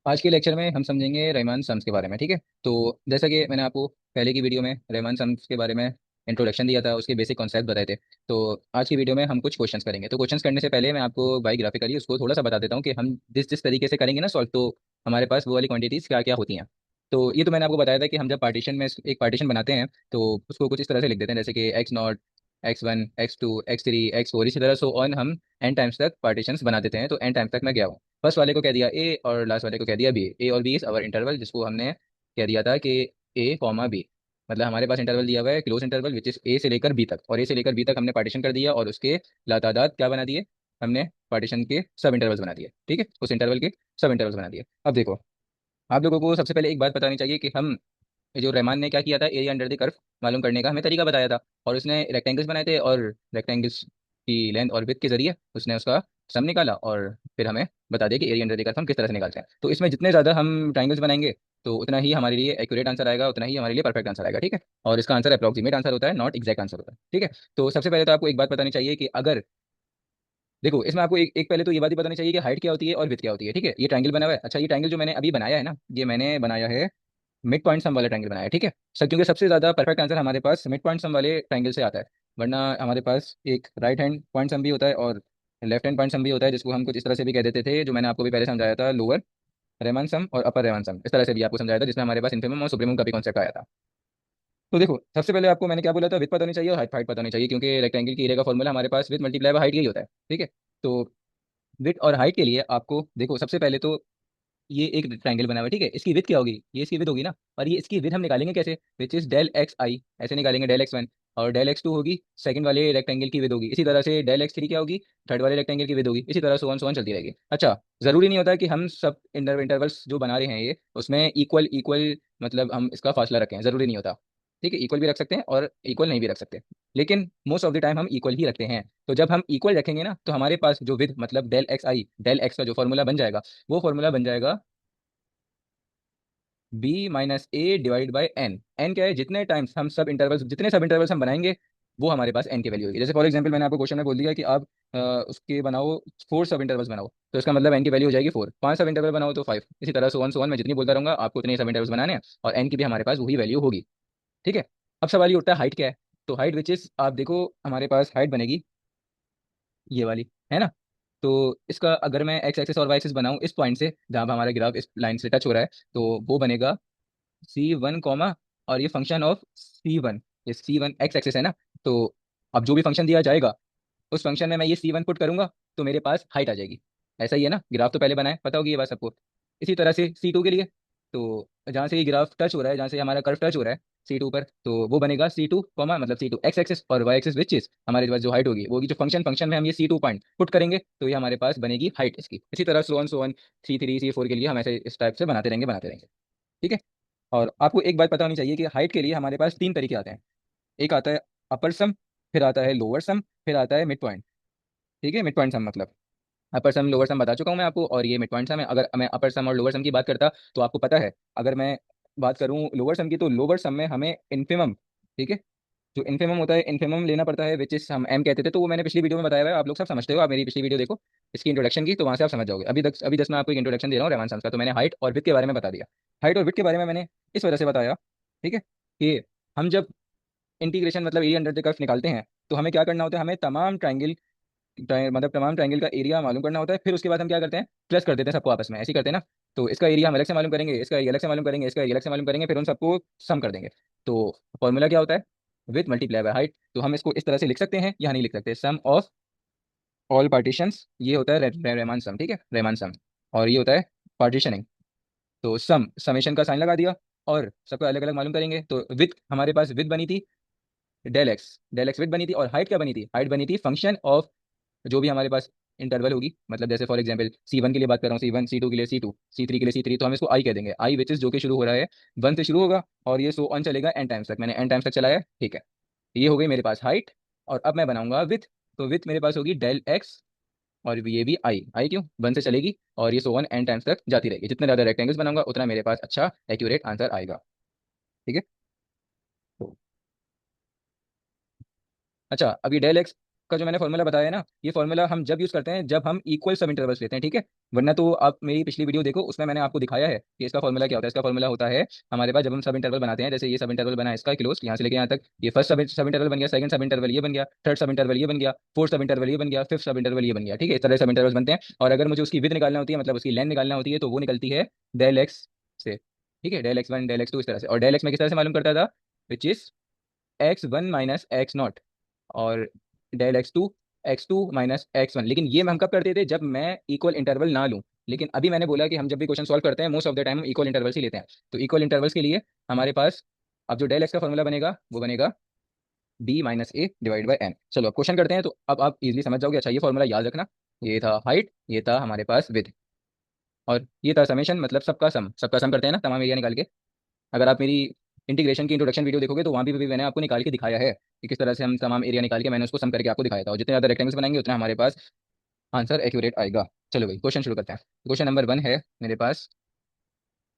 आज के लेक्चर में हम समझेंगे रहमान सम्स के बारे में। ठीक है, तो जैसा कि मैंने आपको पहले की वीडियो में रहमान सम्स के बारे में इंट्रोडक्शन दिया था, उसके बेसिक कॉन्सेप्ट बताए थे। तो आज की वीडियो में हम कुछ क्वेश्चंस करेंगे। तो क्वेश्चंस करने से पहले मैं आपको बाई ग्राफिकली उसको थोड़ा सा बता देता हूँ कि हम जिस जिस तरीके से करेंगे ना सॉल्व, तो हमारे पास वो वाली क्वांटिटीज़ क्या क्या होती हैं। तो ये तो मैंने आपको बताया था कि हम जब पार्टीशन में एक पार्टीशन बनाते हैं तो उसको कुछ इस तरह से लिख देते हैं, जैसे कि x0, x1, x2, x3, x4, इसी तरह सो ऑन हम एन टाइम्स तक पार्टीशंस बना देते हैं। तो एन टाइम्स तक मैं गया हूँ। फर्स्ट वाले को कह दिया ए और लास्ट वाले को कह दिया बी। ए और बी इज अवर इंटरवल, जिसको हमने कह दिया था कि ए कॉमा बी, मतलब हमारे पास इंटरवल दिया हुआ है close interval which is a से लेकर बी तक, और ए से लेकर बी तक हमने पार्टीशन कर दिया और उसके लातादाद क्या बना दिए, हमने पार्टीशन के सब इंटरवल्स बना दिए। ठीक है, उस इंटरवल के सब इंटरवल्स बना दिए। अब देखो, आप लोगों को सबसे पहले एक बात बतानी चाहिए कि हम ये जो रहमान ने क्या किया था, एरिया अंडर द कर्व मालूम करने का हमें तरीका बताया था, और उसने रेक्टेंगल्स बनाए थे और रेक्टेंगल्स की लेंथ और विड्थ के जरिए उसने उसका सम निकाला, और फिर हमें बता दिया कि एरिया अंडर द कर्व हम किस तरह से निकालते हैं। तो इसमें जितने ज़्यादा हम ट्राइंगल्स बनाएंगे तो उतना ही हमारे लिए एक्यूरेट आंसर आएगा, उतना ही हमारे लिए परफेक्ट आंसर आएगा। ठीक है, और इसका आंसर अप्रोक्सीमेट आंसर होता है, नॉट एक्जैक्ट आंसर होता है। ठीक है, तो सबसे पहले तो आपको एक बात बतानी चाहिए कि अगर देखो, इसमें आपको एक पहले तो ये बात ही बतानी चाहिए कि हाइट क्या होती है और विड्थ क्या होती है। ठीक है, ये ट्राइंगल बना हुआ है। अच्छा, ये ट्राइंगल जो मैंने अभी बनाया है ना, ये मैंने बनाया है मिड पॉइंट सम वाले ट्रायंगल बनाया है। ठीक है सर, क्योंकि सबसे ज़्यादा परफेक्ट आंसर हमारे पास मिड पॉइंट सम वाले ट्रायंगल से आता है। वरना हमारे पास एक राइट हैंड पॉइंट सम भी होता है और लेफ्ट हैंड पॉइंट सम भी होता है, जिसको हम कुछ इस तरह से भी कह देते थे, जो मैंने आपको भी पहले समझाया था, लोअर रेमान सम और अपर रेमान सम, इस तरह से भी आपको समझाया था, जिसमें हमारे पास इन्फिमम और सुप्रीमम का भी कॉन्सेप्ट आया था। तो देखो, सबसे पहले आपको मैंने क्या बोला था, विड्थ पता नहीं चाहिए और हाइट हाइट पता नहीं चाहिए, क्योंकि रेक्टेंगल की एरिया का फॉर्मूला हमारे पास विड्थ मल्टीप्लाई बाय हाइट यही होता है। ठीक है, तो विड्थ और हाइट के लिए आपको देखो, सबसे पहले तो ये एक ट्रायंगल बना हुआ है। ठीक है, इसकी विड्थ क्या होगी, ये इसकी विड्थ होगी ना, और ये इसकी विड्थ हम निकालेंगे कैसे, विच इज डेल एक्स आई, ऐसे निकालेंगे डेल एक्स वन, और डेल एक्स टू होगी सेकंड वाले रेक्टेंगल की विड्थ होगी, इसी तरह से डेल एक्स थ्री क्या होगी, थर्ड वाले रेक्टेंगल की विड्थ होगी, इसी तरह से वन चलती रहेगी। अच्छा, जरूरी नहीं होता है कि हम सब इंटरवल्स जो बना रहे हैं ये उसमें इक्वल इक्वल, मतलब हम इसका फासला रखें, जरूरी नहीं होता। ठीक है, इक्वल भी रख सकते हैं और इक्वल नहीं भी रख सकते, लेकिन मोस्ट ऑफ द टाइम हम इक्वल ही रखते हैं। तो जब हम इक्वल रखेंगे ना, तो हमारे पास जो विद मतलब del x I, del x का जो फॉर्मूला बन जाएगा, वो फॉर्मूला बन जाएगा B minus A divide by N. N क्या है, जितने टाइम्स हम सब इंटरवल्स, जितने सब इंटरवल्स हम बनाएंगे वो हमारे पास एन की वैल्यू होगी। जैसे फॉर एग्जांपल मैंने आपको क्वेश्चन में बोल दिया कि आप उसके बनाओ 4 सब इंटरवल्स बनाओ, तो इसका मतलब एन की वैल्यू हो जाएगी 4। 5 सब इंटरवल बनाओ तो 5, इसी तरह से वन मैं जितनी बोलता रहूंगा आपको उतने सब इंटरवल्स बनाने हैं, और एन की भी हमारे पास वही वैल्यू होगी। ठीक है, अब सवाल ये उठता है हाइट क्या है। तो हाइट विच इज, आप देखो हमारे पास हाइट बनेगी ये वाली, है ना। तो इसका अगर मैं एक्स एक्सिस और वाई एक्सिस बनाऊं इस पॉइंट से जहां पर हमारा ग्राफ इस लाइन से टच हो रहा है, तो वो बनेगा C1 कॉमा, और ये फंक्शन ऑफ C1, ये C1 एक्स एक्सिस है ना। तो अब जो भी फंक्शन दिया जाएगा उस फंक्शन में मैं ये C1 पुट करूंगा तो मेरे पास हाइट आ जाएगी। ऐसा ही है ना, ग्राफ तो पहले बनाए, पता होगी ये बात सबको। इसी तरह से C2 के लिए, तो जहाँ से ये ग्राफ टच हो रहा है, जहाँ से हमारा कर्व टच हो रहा है C2 पर, तो वो बनेगा C2 कॉमा, मतलब C2 एक्स एक्सिस और वाई एक्सिस विच इज हमारे पास जो हाइट होगी वो होगी जो फंक्शन, फंक्शन में हम ये C2 पॉइंट पुट करेंगे तो ये हमारे पास बनेगी हाइट इसकी। इसी तरह सो वन C3 C4 के लिए हम ऐसे इस टाइप से बनाते रहेंगे। ठीक है, और आपको एक बात पता होनी चाहिए कि हाइट के लिए हमारे पास तीन तरीके आते हैं। एक आता है अपर सम, फिर आता है लोअर सम, फिर आता है मिड पॉइंट। ठीक है, मिड पॉइंट सम मतलब अपर सम लोअर सम बता चुका हूँ मैं आपको, और ये मिड पॉइंट सम है। अगर मैं अपर सम और लोअर सम की बात करता तो आपको पता है, अगर मैं बात करूँ लोअर सम की, तो लोअर सम में हमें इन्फिमम, ठीक है, जो इन्फिमम होता है इन्फिमम लेना पड़ता है, विच इज हम एम कहते थे। तो वो मैंने पिछली वीडियो में बताया हुआ है, आप लोग सब समझते हो, आप मेरी पिछली वीडियो देखो इसकी इंट्रोडक्शन की, तो वहाँ से आप समझ जाओगे। अभी जस्ट मैं आपको एक इंट्रोडक्शन दे रहा हूँ रेमान सम्स का। तो मैंने हाइट और विड्थ के बारे में बता दिया। हाइट और विड्थ के बारे में मैंने इस वजह से बताया, ठीक है, कि हम जब इंटीग्रेशन मतलब एरिया अंडर द कर्व निकालते हैं तो हमें क्या करना होता है, हमें तमाम ट्राइंगल, मतलब तमाम ट्राइंगल का एरिया मालूम करना होता है। फिर उसके बाद हम क्या करते हैं, प्लस कर देते हैं सबको आपस में, ऐसे ही करते हैं ना। तो इसका एरिया हम अलग से मालूम करेंगे, इसका एरिया अलग से मालूम करेंगे, इसका एरिया अलग से मालूम करेंगे, फिर उन सबको सम कर देंगे। तो फॉर्मूला क्या होता है, विथ मल्टीप्लाई बाय हाइट। तो हम इसको इस तरह से लिख सकते हैं या नहीं लिख सकते, सम ऑफ ऑल पार्टीशंस, ये होता है रेमान सम। ठीक है, रेमान सम, और ये होता है पार्टीशनिंग। तो सम, समेशन का साइन लगा दिया, और सबको अलग अलग मालूम करेंगे। तो विथ हमारे पास विथ बनी थी del x, del x with बनी थी, और हाइट क्या बनी थी, हाइट बनी थी फंक्शन ऑफ जो भी हमारे पास इंटरवल होगी। मतलब जैसे फॉर एग्जांपल C1 के लिए बात कर रहा हूँ, C1, C2 के लिए C2, C3 के लिए C3, तो हम इसको आई कह देंगे। आई विच इज जो कि शुरू हो रहा है 1 से शुरू होगा, और ये सो ऑन चलेगा एन टाइम्स तक, मैंने एन टाइम्स तक चलाया है। ठीक है, ये हो गई मेरे पास हाइट, और अब मैं बनाऊंगा विथ। तो विथ मेरे पास होगी डेल एक्स, और ये भी आई, आई क्यों, 1 से चलेगी, और ये सो वन एन टाइम्स तक जाती रहेगी। जितने ज़्यादा रेक्टेंगल्स बनाऊंगा उतना मेरे पास अच्छा एक्यूरेट आंसर आएगा। ठीक है, तो अच्छा, अभी डेल एक्स का जो मैंने फॉर्मूला बताया है ना, ये फॉर्मूला हम जब यूज करते हैं जब हम इक्वल सब इंटरवल्स लेते हैं, ठीक है। वरना तो आप मेरी पिछली वीडियो देखो, उसमें मैंने आपको दिखाया है कि इसका फॉर्मूला क्या होता है। इसका फॉर्मूला होता है हमारे पास, जब हम सब इंटरवल बनाते हैं, जैसे ये सब इंटरवल बना है इसका क्लोज यहाँ से लेके यहाँ तक, ये फर्स्ट सब इंटरवल बन गया, सेकंड सब इंटरवल ये बन गया, थर्ड सब इंटरवल ये बन गया, फोर्थ सब इंटरवल ये बन गया, फिफ्थ सब इंटरवल ये बन गया, ठीक है। इस तरह सब इंटरवल बनते हैं। और अगर मुझे उसकी विद निकालना होती है, मतलब उसकी लेंथ निकालना होती है, तो वो निकलती है डेल एक्स से, ठीक है। Del x one del x two इस तरह से। और डेल एक्स में किस तरह से मालूम करता था, which is X one minus X naught, और del x two minus X one. लेकिन ये हम कब करते थे, जब मैं इक्वल इंटरवल ना लूं। लेकिन अभी मैंने बोला कि हम जब भी क्वेश्चन सॉल्व करते हैं मोस्ट ऑफ द टाइम हम इक्वल इंटरवल्स ही लेते हैं। तो इक्वल इंटरवल्स के लिए हमारे पास अब जो डेल एक्स का फॉर्मूला बनेगा वो बनेगा B minus A divide by N. चलो अब क्वेश्चन करते हैं, तो अब आप इजीली समझ जाओगे। अच्छा, ये फॉर्मूला याद रखना, ये था हाइट, ये था हमारे पास विथ, और ये था समेशन, मतलब सबका सम करते हैं ना तमाम एरिया निकाल के। अगर आप मेरी इंटीग्रेशन की इंट्रोडक्शन वीडियो देखोगे तो वहाँ भी मैंने आपको निकाल के दिखाया है कि किस तरह से हम तमाम एरिया निकाल के मैंने उसको सम करके आपको दिखाया था। और जितने ज़्यादा रेक्टेंगल्स बनाएंगे उतना हमारे पास आंसर एक्यूरेट आएगा। चलो भाई क्वेश्चन शुरू करते हैं। क्वेश्चन नंबर 1 है मेरे पास,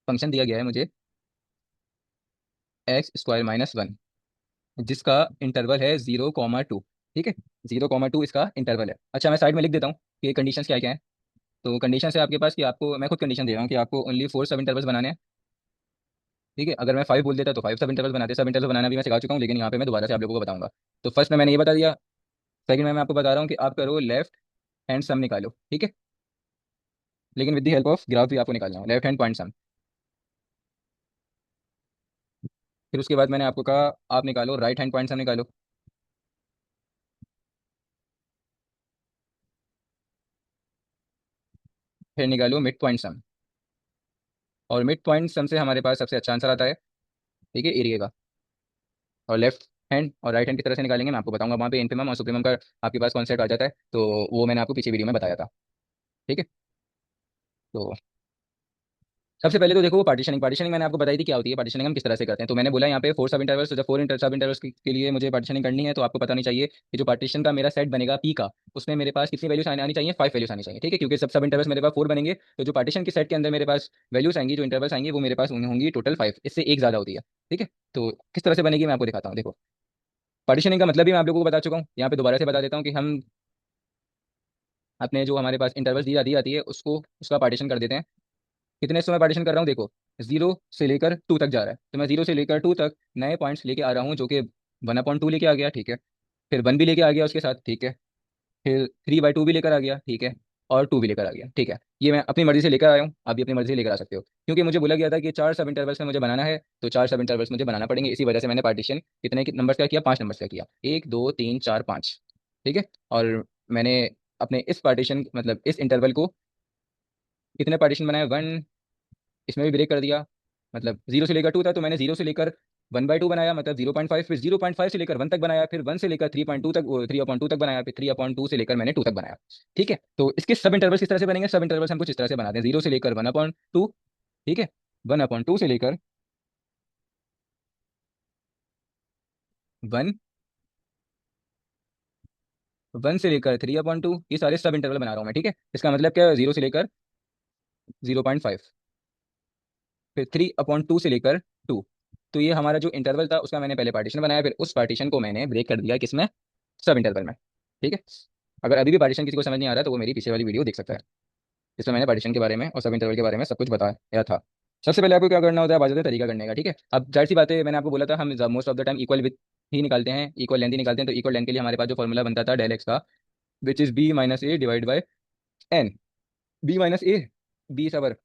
फंक्शन दिया गया है मुझे एक्स स्क्वायर माइनस वन, जिसका इंटरवल है 0,2, ठीक है। 0,2 इसका इंटरवल है। अच्छा, मैं साइड में लिख देता हूँ कि कंडीशंस क्या क्या है। तो कंडीशन है आपके पास कि आपको, मैं खुद कंडीशन दे रहा हूँ कि आपको ओनली 4 सब इंटरवल्स बनाने हैं, ठीक है। अगर मैं 5 बोल देता तो 5 सब इंटरवल बनाते। सब इंटरवल बनाना भी मैं सिखा चुका हूँ, लेकिन यहाँ पे मैं दोबारा से आप लोगों को बताऊंगा। तो फर्स्ट में मैंने ये बता दिया। सेकंड में मैं आपको बता रहा हूँ कि आप करो लेफ्ट हैंड सम निकालो, ठीक है। लेकिन with the help of graph भी आपको निकालना है, लेफ्ट हैंड पॉइंट सम। फिर उसके बाद मैंने आपको कहा आप निकालो राइट हैंड पॉइंट सम निकालो। फिर निकालो मिड पॉइंट सम। और मिड पॉइंट सम से हमारे पास सबसे अच्छा आंसर आता है, ठीक है, एरिया का। और लेफ्ट हैंड और राइट हैंड की तरह से निकालेंगे, मैं आपको बताऊंगा वहाँ पे इनफिमम और सुप्रीमम का आपके पास कॉन्सेप्ट आ जाता है। तो वो मैंने आपको पीछे वीडियो में बताया था, ठीक है। तो सबसे पहले तो देखो वो पार्टीशनिंग, पार्टीशनिंग मैंने आपको बताई थी क्या होती है, पार्टीशनिंग हम किस तरह से करते हैं। तो मैंने बोला यहाँ पे 4 सब इंटरवल्स, तो जब 4 सब इंटरवल्स के लिए मुझे पार्टीशनिंग करनी है, तो आपको पता नहीं चाहिए कि जो पार्टीशन का मेरा सेट बनेगा पी का, उसमें मेरे पास कितनी वैल्यूज आनी चाहिए, 5 वैल्यूज आनी चाहिए, ठीक है। क्योंकि सब इंटरवल्स मेरे पास 4 बनेंगे, तो जो पार्टीशन के सेट के अंदर मेरे पास वैल्यूज आएंगी, जो इंटरवल्स आएंगे, वो मेरे पास होंगी टोटल 5, इससे एक ज़्यादा होती है, ठीक है। तो किस तरह से बनेगी मैं आपको दिखाता हूँ। देखो, पार्टीशनिंग का मतलब भी मैं आप लोगों को बता चुका हूँ, यहाँ पे दोबारा से बता देता हूँ कि हम अपने जो हमारे पास इंटरवल्स दी जाती है उसको, उसका पार्टीशन कर देते हैं। कितने हिस्सों में पार्टीशन कर रहा हूँ, देखो 0 से लेकर 2 तक जा रहा है, तो मैं 0 से लेकर 2 तक नए पॉइंट्स लेके आ रहा हूँ, जो कि 1/2 लेके आ गया, ठीक है। फिर 1 भी लेके आ गया उसके साथ, ठीक है। फिर 3/2 भी लेकर आ गया, ठीक है। और 2 भी लेकर आ गया, ठीक है। ये मैं अपनी मर्जी से लेकर आया हूँ, आप भी अपनी मर्जी से लेकर आ सकते हो, क्योंकि मुझे बोला गया था कि 4 सब इंटरवल्स में मुझे बनाना है, तो 4 सब इंटरवल्स मुझे बनाना पड़ेंगे। इसी वजह से मैंने पार्टीशन कितने नंबर का किया, 5 नंबर का किया, 1 2 3 4 5, ठीक है। और मैंने अपने इस पार्टीशन, मतलब इस इंटरवल को कितने पार्टीशन बनाए, 1, इसमें भी ब्रेक कर दिया। मतलब 0 से लेकर 2 था, तो मैंने 0 से लेकर 1/2 बनाया, मतलब 0.5। फिर 0.5 से लेकर 1 तक बनाया, फिर 1 से लेकर 3.2 तक, 3/2 तक बनाया, फिर 3/2 से लेकर मैंने 2 तक बनाया, ठीक है। तो इसके सब इंटरवल्स किस तरह से बनेंगे, सब इंटरवल्स हम कुछ इस तरह से बनाते हैं, 0 से लेकर 1/2, ठीक है। 1/2 से लेकर 1 से लेकर 3/2, ये सारे सब इंटरवल बना रहा हूँ मैं, ठीक है। इसका मतलब क्या है, 0 से लेकर 0.5, फिर 3/2 से लेकर 2। तो ये हमारा जो इंटरवल था उसका मैंने पहले पार्टीशन बनाया, फिर उस पार्टीशन को मैंने ब्रेक कर दिया किसमें, सब इंटरवल में, ठीक है। अगर अभी भी पार्टीशन किसी को समझ नहीं आ रहा तो वो मेरी पीछे वाली वीडियो देख सकता है, जिसमें मैंने पार्टीशन के बारे में और सब इंटरवल के बारे में सब कुछ बताया था। सबसे पहले आपको क्या करना होता है, बात तरीका करने का, ठीक है। अब जाहिर सी बात है, मैंने आपको बोला था हम most of the time equal with ही निकालते हैं, इक्वल लेंथ ही निकालते हैं। तो इक्वल लेंथ के लिए हमारे पास जो फॉर्मूला बनता था डेल एक्स का, which is B minus A divide by N. B minus A, B is our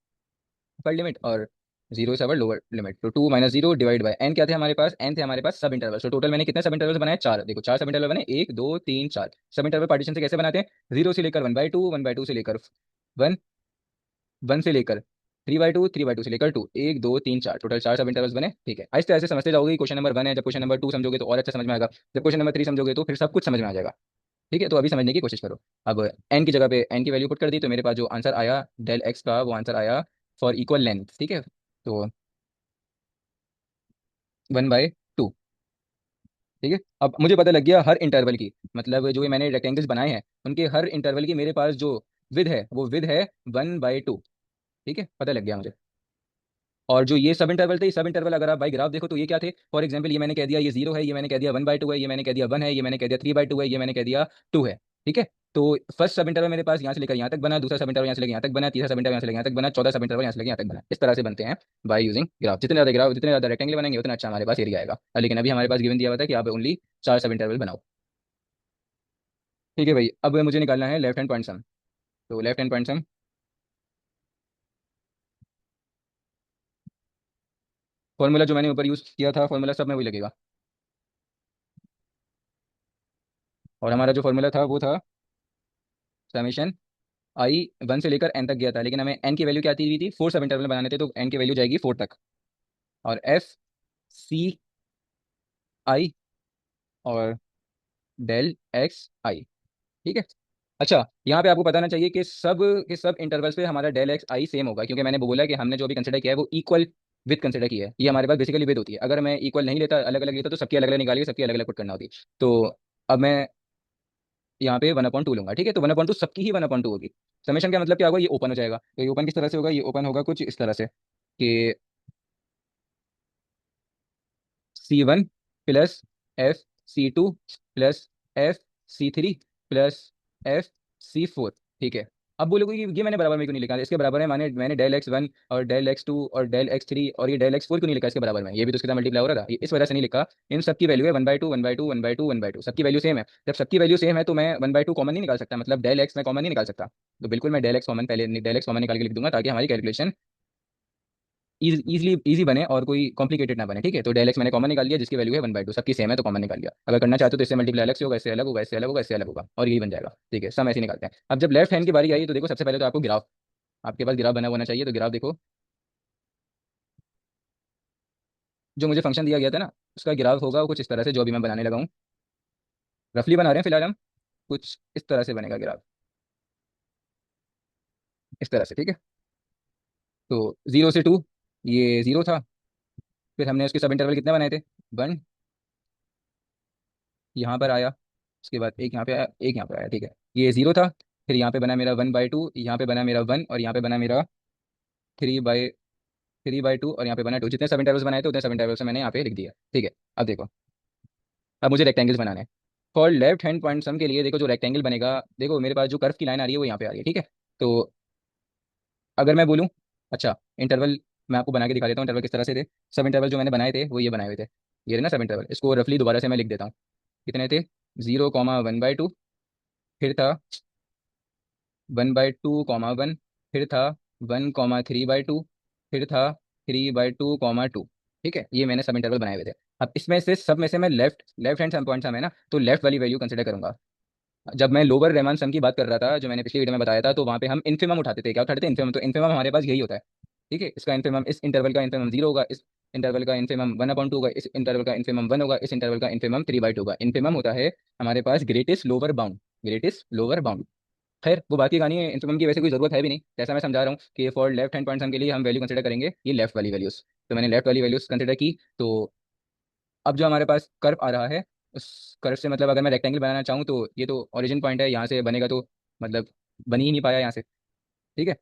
upper limit और 0 इज अवर लोअर लिमिट। तो 2 - 0 डिवाइड बाय एन क्या थे हमारे पास, एन थे हमारे पास सब इंटरवल। तो टोटल मैंने कितने सब इंटरवल बनाए, 4। देखो 4 सब इंटरवल बने, 1 2 3 4। सब इंटरवल पार्टीशन से कैसे बनाते हैं, 0 से लेकर 1/2, 1/2 से लेकर 1, 1 से लेकर 3/2, 3/2 से लेकर 2, 1 2 3 4, टोटल 4 सब इंटरवल्स बने, ठीक है। आहिस्ते आहिस्ते समझते जाओगे। क्वेश्चन नंबर 1 है, जब क्वेश्चन नंबर 2 समझोगे तो और अच्छा समझ में आएगा, जब क्वेश्चन नंबर 3 समझोगे तो फिर सब कुछ समझ में आ जाएगा, ठीक है। तो अभी समझने की कोशिश करो। अब एन की जगह पे एन की वैल्यू पुट कर दी, तो मेरे पास जो आंसर आया डेल एक्स का, वो आंसर आया फॉर इक्वल लेंथ, ठीक है। तो 1/2, ठीक है। अब मुझे पता लग गया हर इंटरवल की, मतलब जो ये मैंने रेक्टेंगल्स बनाए हैं उनके हर इंटरवल की मेरे पास जो विद है वो विद है 1/2, ठीक है, पता लग गया मुझे। और जो ये सब इंटरवल थे, सब इंटरवल अगर आप भाई ग्राफ देखो तो ये क्या थे, फॉर एग्जाम्पल ये मैंने कह दिया ये 0 है, ये मैंने कह दिया 1/2 है, ये मैंने कह दिया 1 है, ये मैंने कह दिया 3/2 है, ये मैंने कह दिया 2 है। ठीक है। तो फर्स्ट सब इंटरवल मेरे पास यहाँ से लेकर यहाँ तक बना, दूसरा सब इंटरवल यहाँ से लेकर यहाँ तक बना, तीसरा सब इंटरवल यहाँ से लेकर यहाँ तक बना, चौथा सब इंटरवल यहाँ से लेकर यहाँ तक बना। इस तरह से बनते हैं बाय यूजिंग ग्राफ। जितने ज़्यादा रेक्टेंगल बनेंगे उतना अच्छा हमारे पास एरिया आएगा। लेकिन अभी हमारे पास गिवन दिया हुआ था कि आप ओनली 4 सब इंटरवल बनाओ। ठीक है भाई, अब मुझे निकालना है लेफ्ट हैंड पॉइंट सम। तो left hand point sum, formula जो मैंने ऊपर यूज़ किया था, फॉर्मूला सब में वही लगेगा। और हमारा जो फॉर्मूला था वो था समेशन आई 1 से लेकर एन तक गया था, लेकिन हमें एन की वैल्यू क्या आती हुई थी, 4 सब इंटरवल बनाने थे, तो एन की वैल्यू जाएगी 4 तक। और एफ सी आई और डेल एक्स आई। ठीक है। अच्छा, यहाँ पे आपको बताना चाहिए कि सब इंटरवल्स पे हमारा डेल एक्स आई सेम होगा, क्योंकि मैंने वो बोला कि हमने जो भी कंसिडर किया है वो इक्वल विथ कंसिडर की है। ये हमारे पास बेसिकली विद होती है। अगर मैं इक्वल नहीं लेता, अलग अलग लेता, तो सबकी अलग अलग निकाल के सबकी अलग अलग पुट करना होती। तो अब मैं यहाँ पे 1/2 लूंगा। ठीक है। तो 1/2 सबकी ही 1/2 होगी। समेशन का मतलब क्या होगा, ये ओपन हो जाएगा। तो ये ओपन किस तरह से होगा, ये ओपन होगा कुछ इस तरह से कि C1 plus FC2 plus FC3 plus FC4। ठीक है। अब बोलोगे कि ये मैंने बराबर में क्यों नहीं लिखा, इसके बराबर है मैंने मैंने डेल एक्स 1 और डेल एक्स 2 और डेल एक्स 3 और ये डेल एक्स 4 क्यों नहीं लिखा इसके बराबर में, ये भी तो इसके साथ मल्टीप्लाई हो रहा था, ये इस वजह से नहीं लिखा। इन सबकी वैल्यू है 1/2 1/2 1/2 1/2, सबकी वैल्यू सेम है। जब सबकी वैल्यू सेम है तो मैं 1/2 कॉमन नहीं निकाल सकता, मतलब डेल एक्स मैं कॉमन नहीं निकाल सकता। तो बिल्कुल मैं डेल एक्स कॉमन, पहले डेल एक्स कॉमन निकाल के लिख दूंगा ताकि हमारी कैलकुलेशन इजीली इजी बने और कोई कॉम्प्लिकेटेड ना बने। ठीक है। तो डेल एक्स मैंने कॉमन निकाल लिया, जिसकी वैल्यू है 1/2, सबकी सेम है तो कॉमन निकाल लिया। अगर करना चाहते हो तो इससे मल्टीप्लाई अलग से होगा, इससे अलग होगा, इससे अलग होगा, इससे अलग होगा, और यही बन जाएगा। ठीक है। सम ऐसे ही निकालते हैं। अब जब लेफ्ट हैंड की बारी आई तो देखो, सबसे पहले तो आपको ग्राफ, आपके पास ग्राफ बना होना चाहिए। तो ग्राफ देखो, जो मुझे फंक्शन दिया गया था ना, उसका ग्राफ होगा वो कुछ इस तरह से, जो अभी मैं बनाने लगा हूँ। रफली बना रहे हैं फिलहाल हम, कुछ इस तरह से बनेगा ग्राफ, इस तरह से। ठीक है। तो 0 से 2, ये 0 था। फिर हमने उसके सब इंटरवल कितने बनाए थे, 1, यहाँ पर आया, उसके बाद एक यहाँ पे आया, एक यहाँ पे आया। ठीक है। ये 0 था। फिर यहाँ पे बना मेरा 1/2, यहाँ पे बना मेरा 1, और यहाँ पे बना मेरा 3/2, और यहाँ पे बना 2। जितने सब इंटरवल्स बनाए थे उतने सब इंटरवल्स मैंने यहाँ पे लिख दिया। ठीक है। अब देखो, अब मुझे रेक्टेंगल्स बनाने हैं। For left hand point sum के लिए देखो, जो रेक्टेंगल बनेगा, देखो मेरे पास जो कर्व की लाइन आ रही है वो यहाँ पे आ रही है। ठीक है। तो अगर मैं बोलूँ, अच्छा इंटरवल मैं आपको बना के दिखा देता हूँ, इंटरवल किस तरह से थे। सब इंटरवल जो मैंने बनाए थे वो ये बनाए हुए थे, ये रहे ना सब इंटरवल। इसको रफली दोबारा से मैं लिख देता हूँ। कितने थे, 0, 1/2, फिर था 1/2, 1, फिर था 1, 3/2, फिर था 3/2, 2। ठीक है। ये मैंने सब इंटरवल बनाए हुए थे। अब इसमें से सब में से मैं left left hand sum point sum है ना, तो लेफ्ट वाली वैल्यू कंसिडर करूंगा। जब मैं लोअर रेमान सम की बात कर रहा था, जो मैंने पिछली वीडियो में बताया था, तो वहाँ पे हम इन्फिमम उठाते थे। क्या उठाते थे, इन्फिमम। तो इन्फिमम हमारे पास यही होता है। ठीक है। इसका इन्फिमम, इस इंटरवल का इन्फिमम 0 होगा, इस इंटरवल का इन्फिमम 1/2 होगा, इस इंटरवल का इन्फिमम 1 होगा, इस इंटरवल का इन्फिमम 3/2 होगा। इन्फिमम होता है हमारे पास greatest lower bound, greatest lower bound. खैर वो बाकी कहानी है, इन्फिमम की वैसे कोई जरूरत है भी नहीं, जैसा मैं समझा रहा हूँ कि for left hand point sum के लिए हम वैल्यू कंसिडर करेंगे ये लेफ्ट वाली वैल्यूज। तो मैंने लेफ्ट वाली वैल्यूज कंसिडर की। तो अब जो हमारे पास कर्व आ रहा है, उस कर्व से मतलब अगर मैं रेक्टेंगल बनाना चाहूँ तो ये तो ओरिजिन पॉइंट है, यहाँ से बनेगा तो मतलब बन ही नहीं पाया यहाँ से। ठीक है।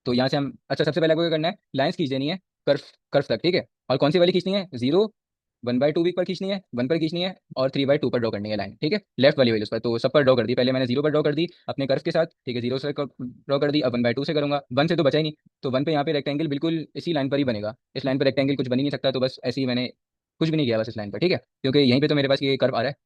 तो यहाँ से हम, अच्छा सबसे पहले आपको क्या करना है, लाइंस खींच देनी है कर्व, कर्व तक। ठीक है। और कौन सी वाली खींचनी है, 0, 1/2 वीक पर खींचनी है, 1 पर खींचनी है, और 3/2 पर ड्रॉ करनी है लाइन। ठीक है। लेफ्ट वाली वैल्यूज पर तो सब पर ड्रॉ कर दी। पहले मैंने 0 पर ड्रॉ कर दी अपने कर्व के साथ। ठीक है। 0 से ड्रॉ कर दी, अब 1/2 से करूंगा, 1 से तो बचा ही नहीं। तो 1 पे यहाँ पे रेक्टेंगल बिल्कुल इसी लाइन पर ही बनेगा। इस लाइन पर रेक्टेंगल कुछ बन ही नहीं सकता, तो बस ऐसे ही मैंने कुछ भी नहीं किया, बस इस लाइन पर। ठीक है। क्योंकि यहीं पे तो मेरे पास ये कर्व आ रहा है।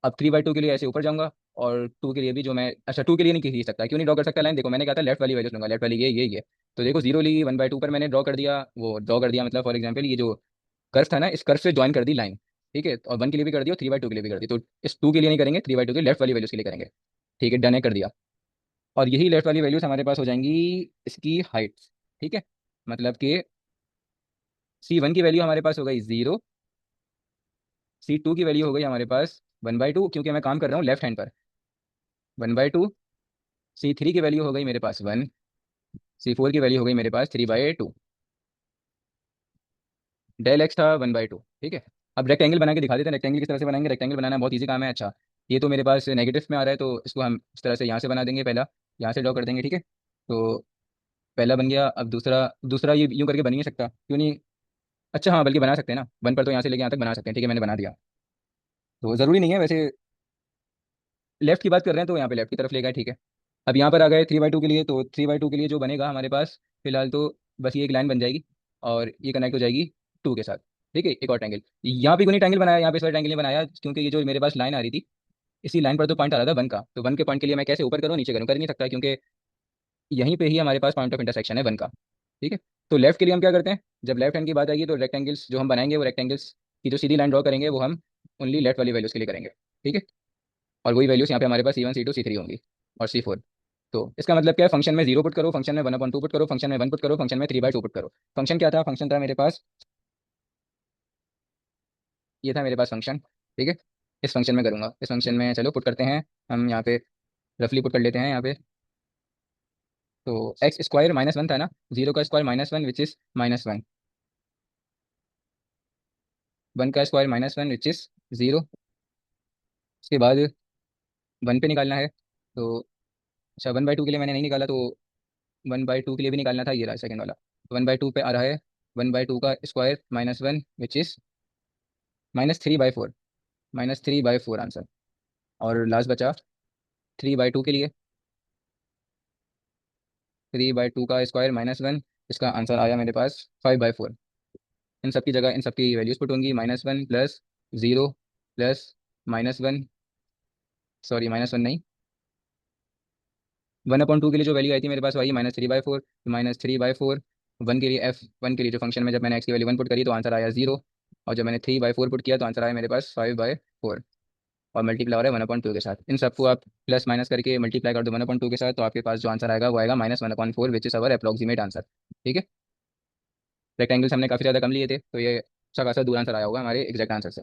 अब 3/2 के लिए ऐसे ऊपर जाऊंगा, और 2 के लिए भी, जो मैं, अच्छा 2 के लिए नहीं खींच सकता, क्यों नहीं ड्रॉ कर सकता लाइन, देखो मैंने कहा था लेफ्ट वाली वैल्यूज लूंगा, लेफ्ट वाली ये। तो देखो 0 ली, 1/2 पर मैंने ड्रॉ कर दिया, वो ड्रॉ कर दिया मतलब फॉर एग्जाम्पल ये जो कर्व था ना, इस कर्व से ज्वाइन कर दी लाइन। ठीक है। और 1 के लिए भी कर दी और 3/2 के लिए भी कर दी। तो इस 2 के लिए नहीं करेंगे, 3/2 के लेफ्ट वाली वैल्यूज के लिए करेंगे। ठीक है। डन है, कर दिया। और यही लेफ्ट वाली वैल्यूज हमारे पास हो जाएंगी इसकी हाइट। ठीक है। मतलब कि C1 की वैल्यू हमारे पास हो गई 0, C2 की वैल्यू हो गई हमारे पास 1/2, क्योंकि मैं काम कर रहा हूँ लेफ्ट हैंड पर, 1/2। C3 की वैल्यू हो गई मेरे पास 1, C4 की वैल्यू हो गई मेरे पास 3/2। डेल एक्स था 1/2। ठीक है। अब रेक्टेंगल बना के दिखा देते हैं, रेक्टेंगल किस तरह से बनाएंगे। रेक्टेंगल बनाना बहुत ईजी काम है। अच्छा, ये तो मेरे पास नेगेटिव में आ रहा है, तो इसको हम इस तरह से यहाँ से बना देंगे। पहला यहाँ से ड्रॉ कर देंगे। ठीक है। तो पहला बन गया, अब दूसरा, दूसरा ये यूं करके बन ही नहीं सकता, क्यों नहीं? अच्छा हाँ, बल्कि बना सकते हैं ना, वन पर तो यहाँ से लेके यहाँ तक बना सकते हैं, ठीक है मैंने बना दिया। तो ज़रूरी नहीं है वैसे, लेफ्ट की बात कर रहे हैं तो यहाँ पे लेफ्ट की तरफ ले गए, ठीक है। अब यहाँ पर आ गए 3/2 के लिए, तो 3/2 के लिए जो बनेगा हमारे पास फिलहाल तो बस ये एक लाइन बन जाएगी, और ये कनेक्ट हो जाएगी 2 के साथ। ठीक है, एक और ट्रायंगल यहाँ पे क्यों नहीं ट्रायंगल बनाया, यहाँ पे इस बार ट्रायंगल नहीं बनाया क्योंकि ये जो मेरे पास लाइन आ रही थी, इसी लाइन पर तो पॉइंट आ रहा था वन का, तो वन के पॉइंट के लिए मैं कैसे ऊपर करूँ नीचे करूँ, कर ही नहीं सकता, क्योंकि यहीं पे ही हमारे पास पॉइंट ऑफ इंटरसेक्शन है वन का। ठीक है। तो लेफ्ट के लिए हम क्या करते हैं, जब लेफ्ट हैंड की बात आएगी तो रेक्टेंगल्स जो हम बनाएंगे, वो रेक्टेंगल्स की जो सीधी लाइन ड्रॉ करेंगे वो हम ओनली लेफ्ट वाली वैल्यूज के लिए करेंगे। ठीक है। और वही वैल्यूज यहाँ पे हमारे पास C1 C2 C3 होंगी, और C4। तो इसका मतलब क्या है, फंक्शन में 0 पुट करो, फंक्शन में 1/2 पुट करो, फंक्शन में 1 पुट करो, फंक्शन में 3/2 पुट करो। फंक्शन क्या था, फंक्शन था मेरे पास, ये था मेरे पास फंक्शन। ठीक है। इस फंक्शन में करूंगा, इस फंक्शन में चलो पुट करते हैं हम यहाँ पे, रफली पुट कर लेते हैं यहाँ पे। तो x² -1 था ना, 0 का स्क्वायर -1 विच इज -1, 1 का स्क्वायर -1 विच इज 0। उसके बाद 1 पे निकालना है, तो अच्छा 1/2 के लिए मैंने नहीं निकाला, तो 1/2 के लिए भी निकालना था, ये रहा सेकंड वाला। 1/2 पे आ रहा है 1/2 का स्क्वायर -1 विच इज -3/4, -3/4 आंसर। और लास्ट बचा 3/2 के लिए, 3/2 का स्क्वायर -1, इसका आंसर आया मेरे पास 5/4। इन सब की जगह इन सब की वैल्यूज पुट होंगी, -1 प्लस 0 प्लस -1, सॉरी -1 नहीं, 1/2 के लिए जो वैल्यू आई थी मेरे पास वही -3/4, -3/4। वन के लिए, F1 के लिए जो फंक्शन में जब मैंने x की वैल्यू 1 पुट करी तो आंसर आया 0, और जब मैंने 3/4 पुट किया तो आंसर आया मेरे पास 5/4, और मल्टीप्लाई हो रहा है 1/2 के साथ। इन सबको आप प्लस माइनस करके मल्टीप्लाई कर दो 1/2 के साथ, तो आपके पास जो आंसर आएगा वो आएगा -1/4 विच इज अवर अप्रोक्सीमेट आंसर। ठीक है। रेक्टेंगल्स हमने काफ़ी ज़्यादा कम लिए थे, तो ये अच्छा खासा दूर आंसर आया होगा हमारे एग्जैक्ट आंसर से।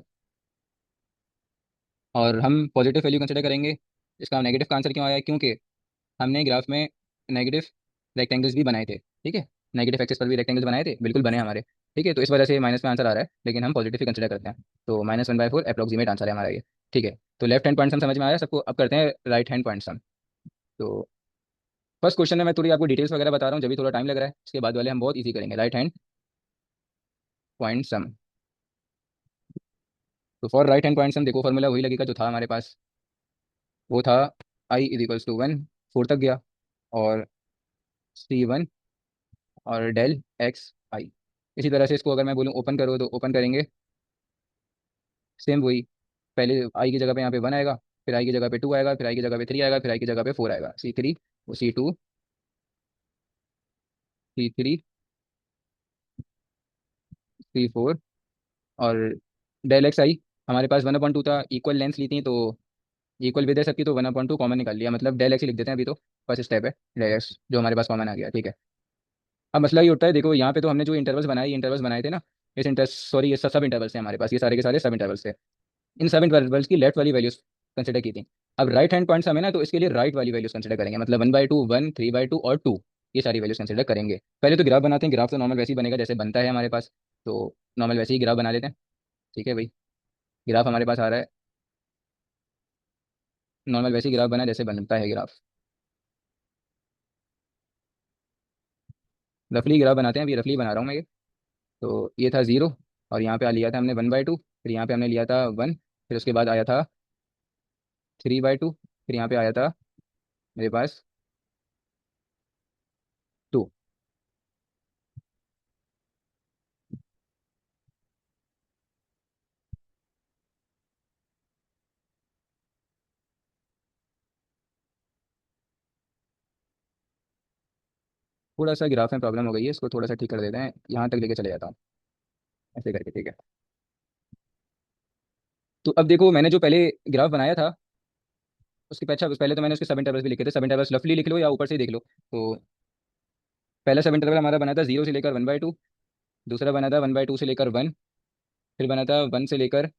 और हम पॉजिटिव वैल्यू कंसिडर करेंगे। इसका नेगेटिव का आंसर क्यों आया, क्योंकि हमने ग्राफ में नेगेटिव रेक्टेंगल्स भी बनाए थे। ठीक है। नेगेटिव एक्सिस पर भी रेक्टेंगल्स बनाए थे, बिल्कुल बने हमारे। ठीक है, तो इस वजह से माइनस में आंसर आ रहा है, लेकिन हम पॉजिटिव ही कंसिडर करते हैं। तो -1/4 अप्रोक्सीमेट आंसर है हमारा ये। ठीक है। तो लेफ्ट हैंड पॉइंट सम समझ में आया सबको, अब करते हैं राइट हैंड पॉइंट सम। तो फर्स्ट क्वेश्चन में मैं थोड़ी आपको डिटेल्स वगैरह बता रहा हूँ, जब भी थोड़ा टाइम लग रहा है, इसके बाद वाले हम बहुत ईजी करेंगे, राइट हैंड पॉइंट सम। तो for right hand point sum देखो, फॉर्मूला वही लगेगा जो था हमारे पास, वो था I = 1, 4 तक गया, और C1 और डेल एक्स आई। इसी तरह से इसको अगर मैं बोलूँ ओपन करो तो ओपन करेंगे, सेम वही, पहले आई की जगह पे यहाँ पे 1 आएगा, फिर आई की जगह पे 2 आएगा, फिर आई की जगह पे 3 आएगा, फिर आई की जगह पे 4 आएगा, C3, C2, C3, C4, और डेल एक्स आई। हमारे पास 1/2 था, इक्वल लेंथ ली थी तो इक्वल विद है सबकी, तो 1/2 कॉमन निकाल लिया, मतलब डेल एक्स ही लिख देते हैं अभी तो। फर्स्ट स्टेप है डेल एक्स जो हमारे पास कॉमन आ गया। ठीक है। अब मसला ये होता है, देखो यहाँ पे तो हमने जो इंटरवल्स बनाए थे ना, इस इंटर सॉरी ये सब इंटरवल्स थे हमारे पास, ये सारे के सारे सब इंटरवल्स थे। इन सब इंटरवल्स की लेफ्ट वाली वैल्यूज कंसिडर की थी। अब राइट हैंड पॉइंट्स हमें ना, तो इसके लिए राइट वाली वैल्यूज कंसिडर करेंगे, मतलब 1/2, 1, 3/2 और 2, ये सारी वैल्यूज कंसिडर करेंगे। पहले तो ग्राफ बनाते हैं, ग्राफ तो नॉर्मल वैसे ही बनेगा जैसे बनता है हमारे पास, तो नॉर्मल वैसे ही ग्राफ बना लेते हैं। ठीक है भाई, ग्राफ हमारे पास आ रहा है, नॉर्मल वैसे ही ग्राफ बना है जैसे बनता है ग्राफ। रफली ग्राफ बनाते हैं, अभी रफली बना रहा हूँ मैं ये। तो ये था 0, और यहाँ पे लिया था हमने 1/2, फिर यहाँ पे हमने लिया था 1, फिर उसके बाद आया था 3/2, फिर यहाँ पे आया था मेरे पास 2। थोड़ा सा ग्राफ में प्रॉब्लम हो गई है, इसको थोड़ा सा ठीक कर देते हैं, यहाँ तक लेके चले जाता हूँ ऐसे करके। ठीक है। तो अब देखो मैंने जो पहले ग्राफ बनाया था, उसके अच्छा पहले तो मैंने उसके सब इंटरवल्स भी लिखे थे, सब इंटरवल्स रफली लिख लो या ऊपर से ही देख लो। तो पहला सब इंटरवल हमारा बना था 0 से लेकर 1/2, दूसरा बना था 1/2 से लेकर 1, फिर बना था 1 से लेकर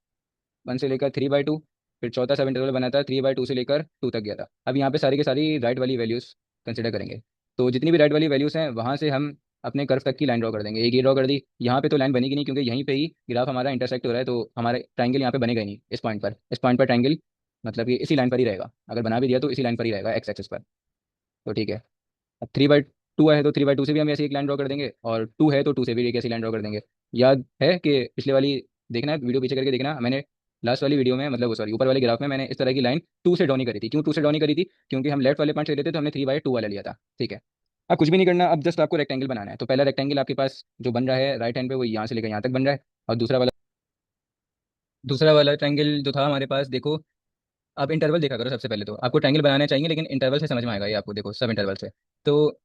3/2, फिर चौथा सब इंटरवल बना था 3/2 से लेकर 2 तक गया था। अब यहाँ पे सारी की सारी राइट वाली वैल्यूज़ कंसिडर करेंगे। तो जितनी भी राइट वाली वैल्यूज़ हैं वहाँ से हम अपने कर्व तक की लाइन ड्रॉ कर देंगे, एक ये ड्रॉ कर दी, यहाँ पे तो लाइन बनेगी नहीं क्योंकि यहीं पे ही ग्राफ हमारा इंटरसेक्ट हो रहा है, तो हमारा ट्राइंगल यहाँ पे बनेगा ही नहीं इस पॉइंट पर ट्राइंगल, मतलब कि इसी लाइन पर ही रहेगा, अगर बना भी दिया तो इसी लाइन पर ही रहेगा एक्स एक्सिस पर। तो ठीक है। अब टू है तो 3/2 से भी हम ऐसी एक लाइन ड्रॉ कर देंगे, और टू है तो टू से भी एक ऐसी लाइन ड्रॉ कर देंगे। याद है कि पिछले वाली, देखना है वीडियो पीछे करके देखना, मैंने लास्ट वाली वीडियो में, मतलब सॉरी ऊपर वाले ग्राफ में मैंने इस तरह की लाइन टू से ड्रॉ नहीं करी थी। क्यों टू से ड्रॉ नहीं करी थी? क्योंकि हम लेफ्ट वाले पॉइंट से लेते तो हमने 3/2 वाला लिया था। ठीक है, अब कुछ भी नहीं करना, अब जस्ट आपको रेक्टेंगल बनाना है। तो पहला रेक्टेंगल आपके पास जो बन रहा है राइट हैंड पे, वो यहाँ से लेकर यहाँ तक बन रहा है। और दूसरा वाला ट्रायंगल जो था हमारे पास, देखो आप इंटरवल देखा करो। सबसे पहले तो आपको ट्रायंगल बनाने चाहिए, लेकिन इंटरवल से समझ में आएगा ये आपको, देखो सब इंटरवल से। तो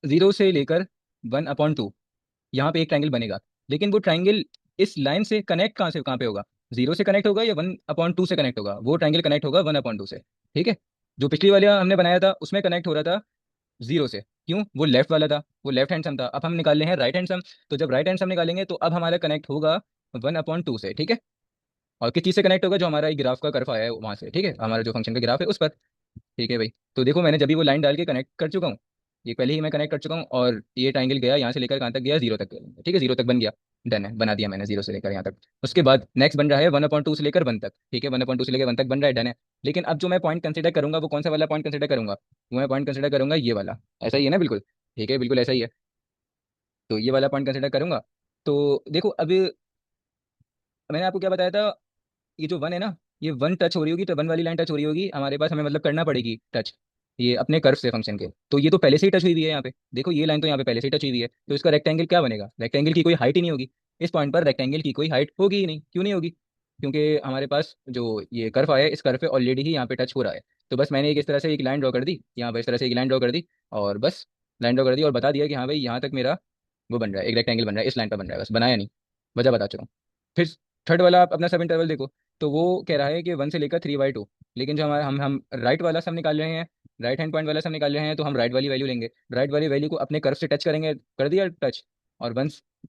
0 से लेकर 1/2 यहाँ पे एक ट्रायंगल बनेगा। लेकिन वो ट्रायंगल इस लाइन से कनेक्ट कहाँ पे होगा? 0 से कनेक्ट होगा या 1/2 से कनेक्ट होगा? वो ट्रायंगल कनेक्ट होगा 1/2 से। ठीक है, जो पिछली वाला हमने बनाया था उसमें कनेक्ट हो रहा था 0 से। क्यों? वो लेफ्ट वाला था, वो लेफ्ट हैंड सम था। अब हम निकाल रहे हैं राइट हैंड सम। तो जब राइट हैंड सम निकालेंगे तो अब हमारा कनेक्ट होगा 1/2 से। ठीक है, और किस चीज़ से कनेक्ट होगा? जो हमारा एक ग्राफ का कर्व आया है वहाँ से। ठीक है, हमारा जो फंक्शन का ग्राफ है उस पर। ठीक है भाई, तो देखो मैंने जब भी वो लाइन डाल के कनेक्ट कर चुका हूँ, ये पहले ही मैं कनेक्ट कर चुका हूँ, और ये ट्राइंगल गया यहाँ से लेकर कहाँ तक गया? 0 तक। ठीक है, 0 तक बन गया। डन है, बना दिया मैंने 0 से लेकर यहाँ तक। उसके बाद नेक्स्ट बन रहा है 1/2 से लेकर 1 तक। ठीक है, 1/2 से लेकर 1 तक बन रहा है, डन है। लेकिन अब जो मैं पॉइंट कंसिडर करूंगा वो कौन सा वाला पॉइंट कंसिडर करूंगा? वो मैं पॉइंट कंसिडर करूंगा ये वाला। ऐसा ही है ना? बिल्कुल ठीक है, बिल्कुल ऐसा ही है। तो ये वाला पॉइंट कंसिडर करूंगा। तो देखो अब मैंने आपको क्या बताया था, ये जो 1 है ना, ये 1 टच हो रही होगी, तो 1 वाली लाइन टच हो रही होगी हमारे पास, हमें मतलब करना पड़ेगी टच ये अपने कर्व से फंक्शन के। तो ये तो पहले से ही टच हुई हुई है यहाँ पे, देखो ये लाइन तो यहाँ पे पहले से ही टच हुई हुई है। तो इसका रेक्टेंगल क्या बनेगा? रेक्टेंगल की कोई हाइट ही नहीं होगी। इस पॉइंट पर रेक्टेंगल की कोई हाइट होगी ही नहीं। क्यों नहीं होगी? क्योंकि हमारे पास जो ये कर्व आया है, इस कर्व पे ऑलरेडी ही यहाँ पे टच हो रहा है। तो बस मैंने एक इस तरह से एक लाइन ड्रॉ कर दी यहाँ पे, इस तरह से एक लाइन ड्रॉ कर दी, और बस लाइन ड्रॉ कर दी और बता दिया कि हाँ भाई यहाँ तक मेरा वो बन रहा है, एक रेक्टेंगल बन रहा है, इस लाइन पर बन रहा है। बस बनाया नहीं, वजह बता चुका हूँ। फिर थर्ड वाला आप अपना सब इंटरवल देखो, तो वो कह रहा है कि 1 से लेकर 3/2। लेकिन जो हमारा हम राइट वाला सम निकाल रहे हैं, राइट हैंड पॉइंट वाला सम निकाल रहे हैं, तो हम राइट वाली वैल्यू लेंगे। राइट वाली वैल्यू को अपने कर्व से टच करेंगे, कर दिया टच, और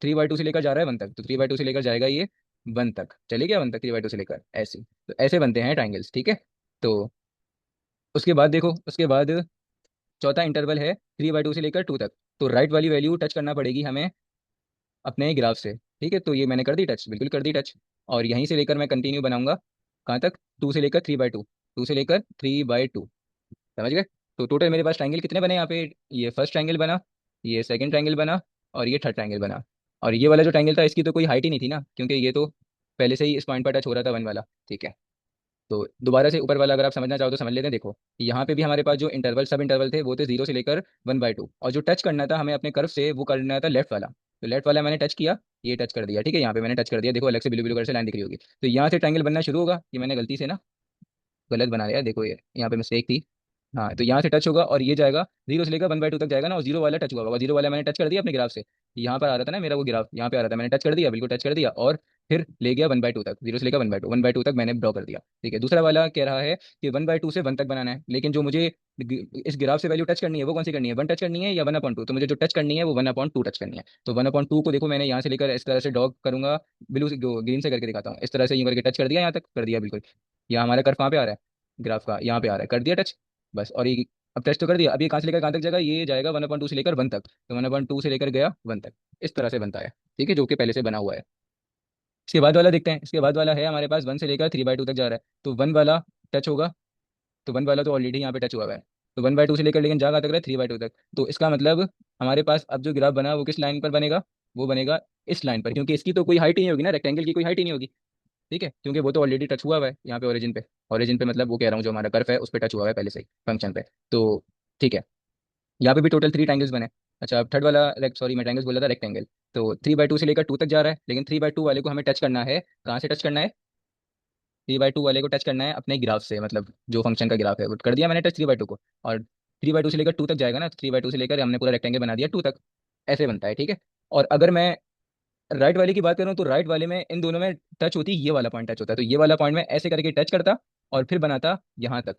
3/2 से लेकर जा रहा है 1 तक, तो 3/2 से लेकर जाएगा ये 1 तक, चले गया 1 तक 3/2 से लेकर, ऐसे। तो ऐसे बनते हैं ट्राइंगल्स। ठीक है, तो उसके बाद देखो, उसके बाद चौथा इंटरवल है 3/2 से लेकर 2 तक। तो राइट वाली वैल्यू टच करना पड़ेगी हमें अपने ग्राफ से। ठीक है, तो ये मैंने कर दी टच, बिल्कुल कर दी टच। और यहीं से लेकर मैं कंटिन्यू बनाऊंगा कहाँ तक? 2 से लेकर 3/2, 2 से लेकर 3/2, समझ गए? तो टोटल मेरे पास ट्रायंगल कितने बने यहाँ पे? ये फर्स्ट ट्रायंगल बना, ये सेकंड ट्रायंगल बना, और ये थर्ड ट्रायंगल बना। और ये वाला जो ट्रायंगल था इसकी तो कोई हाइट ही नहीं थी ना, क्योंकि ये तो पहले से ही इस पॉइंट पर टच हो रहा था 1 वाला। ठीक है, तो दोबारा से ऊपर वाला अगर आप समझना चाहो तो समझ लेते हैं। देखो यहाँ पे भी हमारे पास जो इंटरवल सब इंटरवल थे वो थे 0 से लेकर 1/2, और जो टच करना था हमें अपने कर्व से वो करना था लेफ्ट वाला। तो लेफ्ट वाला मैंने टच किया, ये टच कर दिया। ठीक है, यहाँ पे मैंने टच कर दिया, देखो अलग से ब्लू ब्लू कलर से लाइन दिख रही होगी। तो यहाँ से ट्रायंगल बनना शुरू होगा। ये मैंने गलती से ना गलत बना दिया, देखो ये यहाँ पे मिस्टेक थी। हाँ, तो यहाँ से टच होगा और ये जाएगा 0 से लेकर 1/2 तक जाएगा ना, और 0 वाला टच हुआ होगा। 0 वाला मैंने टच कर दिया अपने ग्राफ से, यहाँ पर आ रहा था ना मेरा वो ग्राफ, यहाँ पे आ रहा था, मैंने टच कर दिया, बिल्कुल टच कर दिया, और फिर ले गया 1/2 तक, 0 से लेकर 1/2 तक मैंने ड्रॉ कर दिया। ठीक है, दूसरा वाला कह रहा है कि 1/2 से 1 तक बनाना है, लेकिन जो मुझे इस ग्राफ से वैल्यू टच करनी है वो कौन सी करनी है? 1 टच करनी है या 1/2? तो मुझे जो टच करनी है वो 1/2 टच करनी है। तो 1/2 को देखो मैंने यहाँ से लेकर इस तरह से ड्रॉ करूंगा, ब्लू से ग्रीन से करके दिखाता हूँ। इस तरह से यूँ करके टच कर दिया, यहाँ तक कर दिया बिल्कुल। यहाँ हमारा कर्व कहाँ पे आ रहा है? ग्राफ का यहाँ पे आ रहा है, कर दिया टच, बस। और ये अब टेस्ट तो कर दिया, अब ये कहाँ से लेकर कहाँ तक जाएगा? ये जाएगा 1/2 से लेकर 1 तक। तो 1/2 से लेकर गया 1 तक, इस तरह से बनता है। ठीक है, जो कि पहले से बना हुआ है। इसके बाद वाला देखते हैं, इसके बाद वाला है हमारे पास 1 से लेकर 3/2 तक जा रहा है। तो 1 वाला टच होगा, तो 1 वाला तो ऑलरेडी यहाँ पे टच हुआ हुआ है। तो 1/2 से लेकर लेकिन जा कहाँ तक रहा है? 3/2 तक। तो इसका मतलब हमारे पास अब जो ग्राफ बना वो किस लाइन पर बनेगा? वो बनेगा इस लाइन पर, क्योंकि इसकी तो कोई हाइट ही नहीं होगी ना, रेक्टेंगल की कोई हाइट ही नहीं होगी। ठीक है, क्योंकि वो तो ऑलरेडी टच हुआ हुआ है यहाँ पे ओरिजिन पे। ओरिजिन पे मतलब वो कह रहा हूँ जो हमारा कर्व है उस पर टच हुआ हुआ है पहले से ही फंक्शन पे। तो ठीक है, यहाँ पे भी टोटल 3 ट्राइंगल्स बने। अच्छा, अब थर्ड वाला सॉरी मैं ट्राइंगल्स बोल रहा था, रेक्टेंगल। तो 3/2 से लेकर 2 तक जा रहा है, लेकिन 3/2 वाले को हमें टच करना है, कहाँ से टच करना है? 3/2 वाले को टच करना है अपने ग्राफ से, मतलब जो फंक्शन का ग्राफ है वो कर दिया मैंने टच 3/2 को। और 3/2 से लेकर 2 तक जाएगा ना, तो 3/2 से लेकर हमने पूरा रेक्टेंगल बना दिया 2 तक। ऐसे बनता है। ठीक है, और अगर मैं राइट वाले की बात करूँ तो राइट वाले में इन दोनों में टच होती, ये वाला पॉइंट टच होता है, तो ये वाला पॉइंट में ऐसे करके टच करता और फिर बनाता यहाँ तक।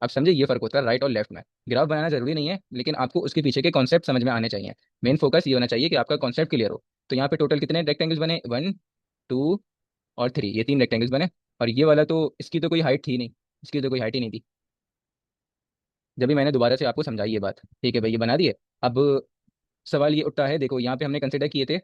अब समझे, ये फर्क होता है राइट और लेफ्ट में। ग्राफ बनाना जरूरी नहीं है, लेकिन आपको उसके पीछे के कॉन्सेप्ट समझ में आने चाहिए। मेन फोकस ये होना चाहिए कि आपका कॉन्सेप्ट क्लियर हो। तो यहाँ पे टोटल कितने रेक्टेंगल्स बने? 1, 2 और 3, ये 3 रेक्टेंगल्स बने। और ये वाला तो इसकी तो कोई हाइट थी नहीं, इसकी तो कोई हाइट ही नहीं थी, जब भी मैंने दोबारा से आपको समझाई ये बात। ठीक है भाई, ये बना दिए। अब सवाल ये उठता है, देखो यहाँ पे हमने कंसिडर किए थे,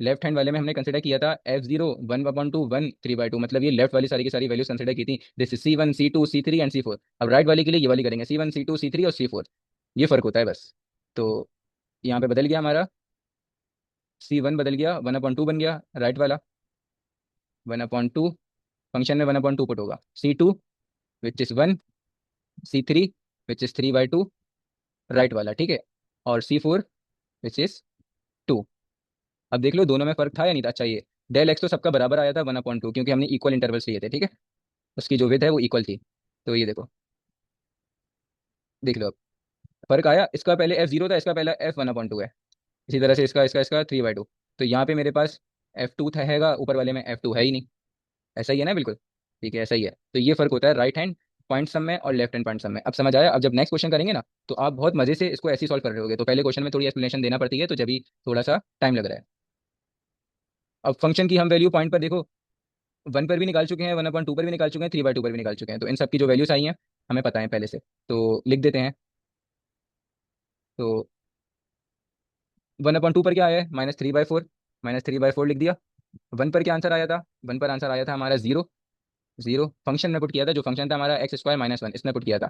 लेफ्ट हैंड वाले में हमने कंसिडर किया था F0 1/2 1 3/2, मतलब ये लेफ्ट वाली सारी की सारी वैल्यूज कंसिडर की थी, this C1 C2 C3 and C4। अब राइट वाले के लिए ये वाली करेंगे, C1 C2 C3 और C4। ये फर्क होता है बस। तो यहाँ पे बदल गया हमारा, C1 बदल गया, 1/2 बन गया राइट वाला, 1/2, फंक्शन में 1/2 पुट होगा, C2 which is 1, C3 which is 3/2 right वाला, ठीक है, और C4 विच इज़ 2। अब देख लो दोनों में फर्क था या नहीं था। अच्छा, ये डेल एक्स तो सबका बराबर आया था 1/2, क्योंकि हमने इक्वल इंटरवल्स लिए थे, ठीक है, उसकी जो विथ है वो इक्वल थी। तो ये देखो, देख लो अब फर्क आया, इसका पहले F0 था, इसका पहला F1/2 है। इसी तरह से इसका 3/2। तो यहाँ पे मेरे पास F2 था हैगा, ऊपर वाले में F2 है ही नहीं। ऐसा ही है ना, बिल्कुल ठीक है, ऐसा ही है। तो ये फर्क होता है राइट हैंड पॉइंट सम में और लेफ्ट हैंड पॉइंट सम में। अब समझ आया। अब जब नेक्स्ट क्वेश्चन करेंगे ना, तो आप बहुत मजे से इसको ऐसे सॉल्व कर रहे होगे। तो पहले क्वेश्चन में थोड़ी एक्सप्लेनेशन देना पड़ती है, तो जब भी थोड़ा सा टाइम लग रहा है। अब फंक्शन की हम वैल्यू पॉइंट पर देखो, 1 पर भी निकाल चुके हैं, 1/2 पर भी निकाल चुके हैं, 3/2 पर भी निकाल चुके हैं। तो इन सब की जो वैल्यूज आई हैं हमें पता है पहले से, तो लिख देते हैं। तो 1/2 पर क्या आया है, -3/4, -3/4 लिख दिया। 1 पर क्या आंसर आया था, 1 पर आंसर आया था हमारा 0, 0 फंक्शन में पुट किया था, जो फंक्शन था हमारा x² - 1, इसमें पुट किया था।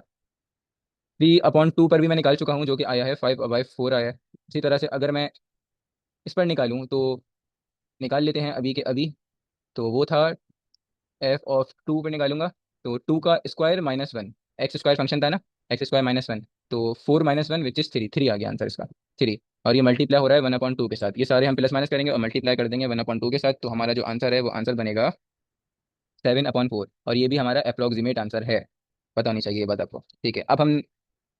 3/2 पर भी मैं निकाल चुका हूँ, जो कि आया है 5/4 आया है। इसी तरह से अगर मैं इस पर निकालूँ तो निकाल लेते हैं अभी के अभी। तो वो था f(2) पे निकालूंगा, तो 2 का स्क्वायर -1, x² फंक्शन था ना, x²-1, तो 4 - 1 विच इज 3, 3 आ गया आंसर इसका, 3। और ये मल्टीप्लाई हो रहा है 1/2 के साथ, ये सारे हम प्लस माइनस करेंगे और मल्टीप्लाई कर देंगे 1/2 के साथ, तो हमारा जो आंसर है वो आंसर बनेगा 7/4। और ये भी हमारा अप्रोक्सीमेट आंसर है, पता होनी चाहिए ये बात आपको, ठीक है। अब हम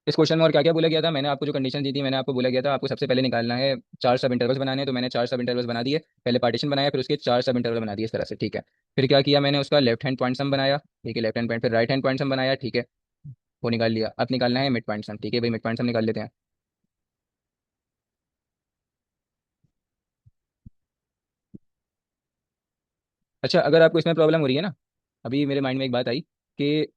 इस क्वेश्चन में और क्या क्या बोला गया था, मैंने आपको जो कंडीशन दी थी, मैंने आपको बोला गया था आपको सबसे पहले निकालना है 4 सब इंटरवल्स बनाने हैं। तो मैंने 4 सब इंटरवल्स बना दिए, पहले पार्टीशन बनाया, फिर उसके 4 सब इंटरवल बना दिए इस तरह से, ठीक है। फिर क्या किया मैंने, उसका लेफ्ट हैंड पॉइंट सम बनाया, ठीक है, लेफ्ट हैंड पॉइंट, फिर राइट हैंड पॉइंट सम बनाया, ठीक है, वो निकाल लिया। अब निकालना है मिड पॉइंट सम, ठीक है भाई, मिड पॉइंट सम निकाल लेते हैं। अच्छा, अगर आपको इसमें प्रॉब्लम हो रही है ना, अभी मेरे माइंड में एक बात आई कि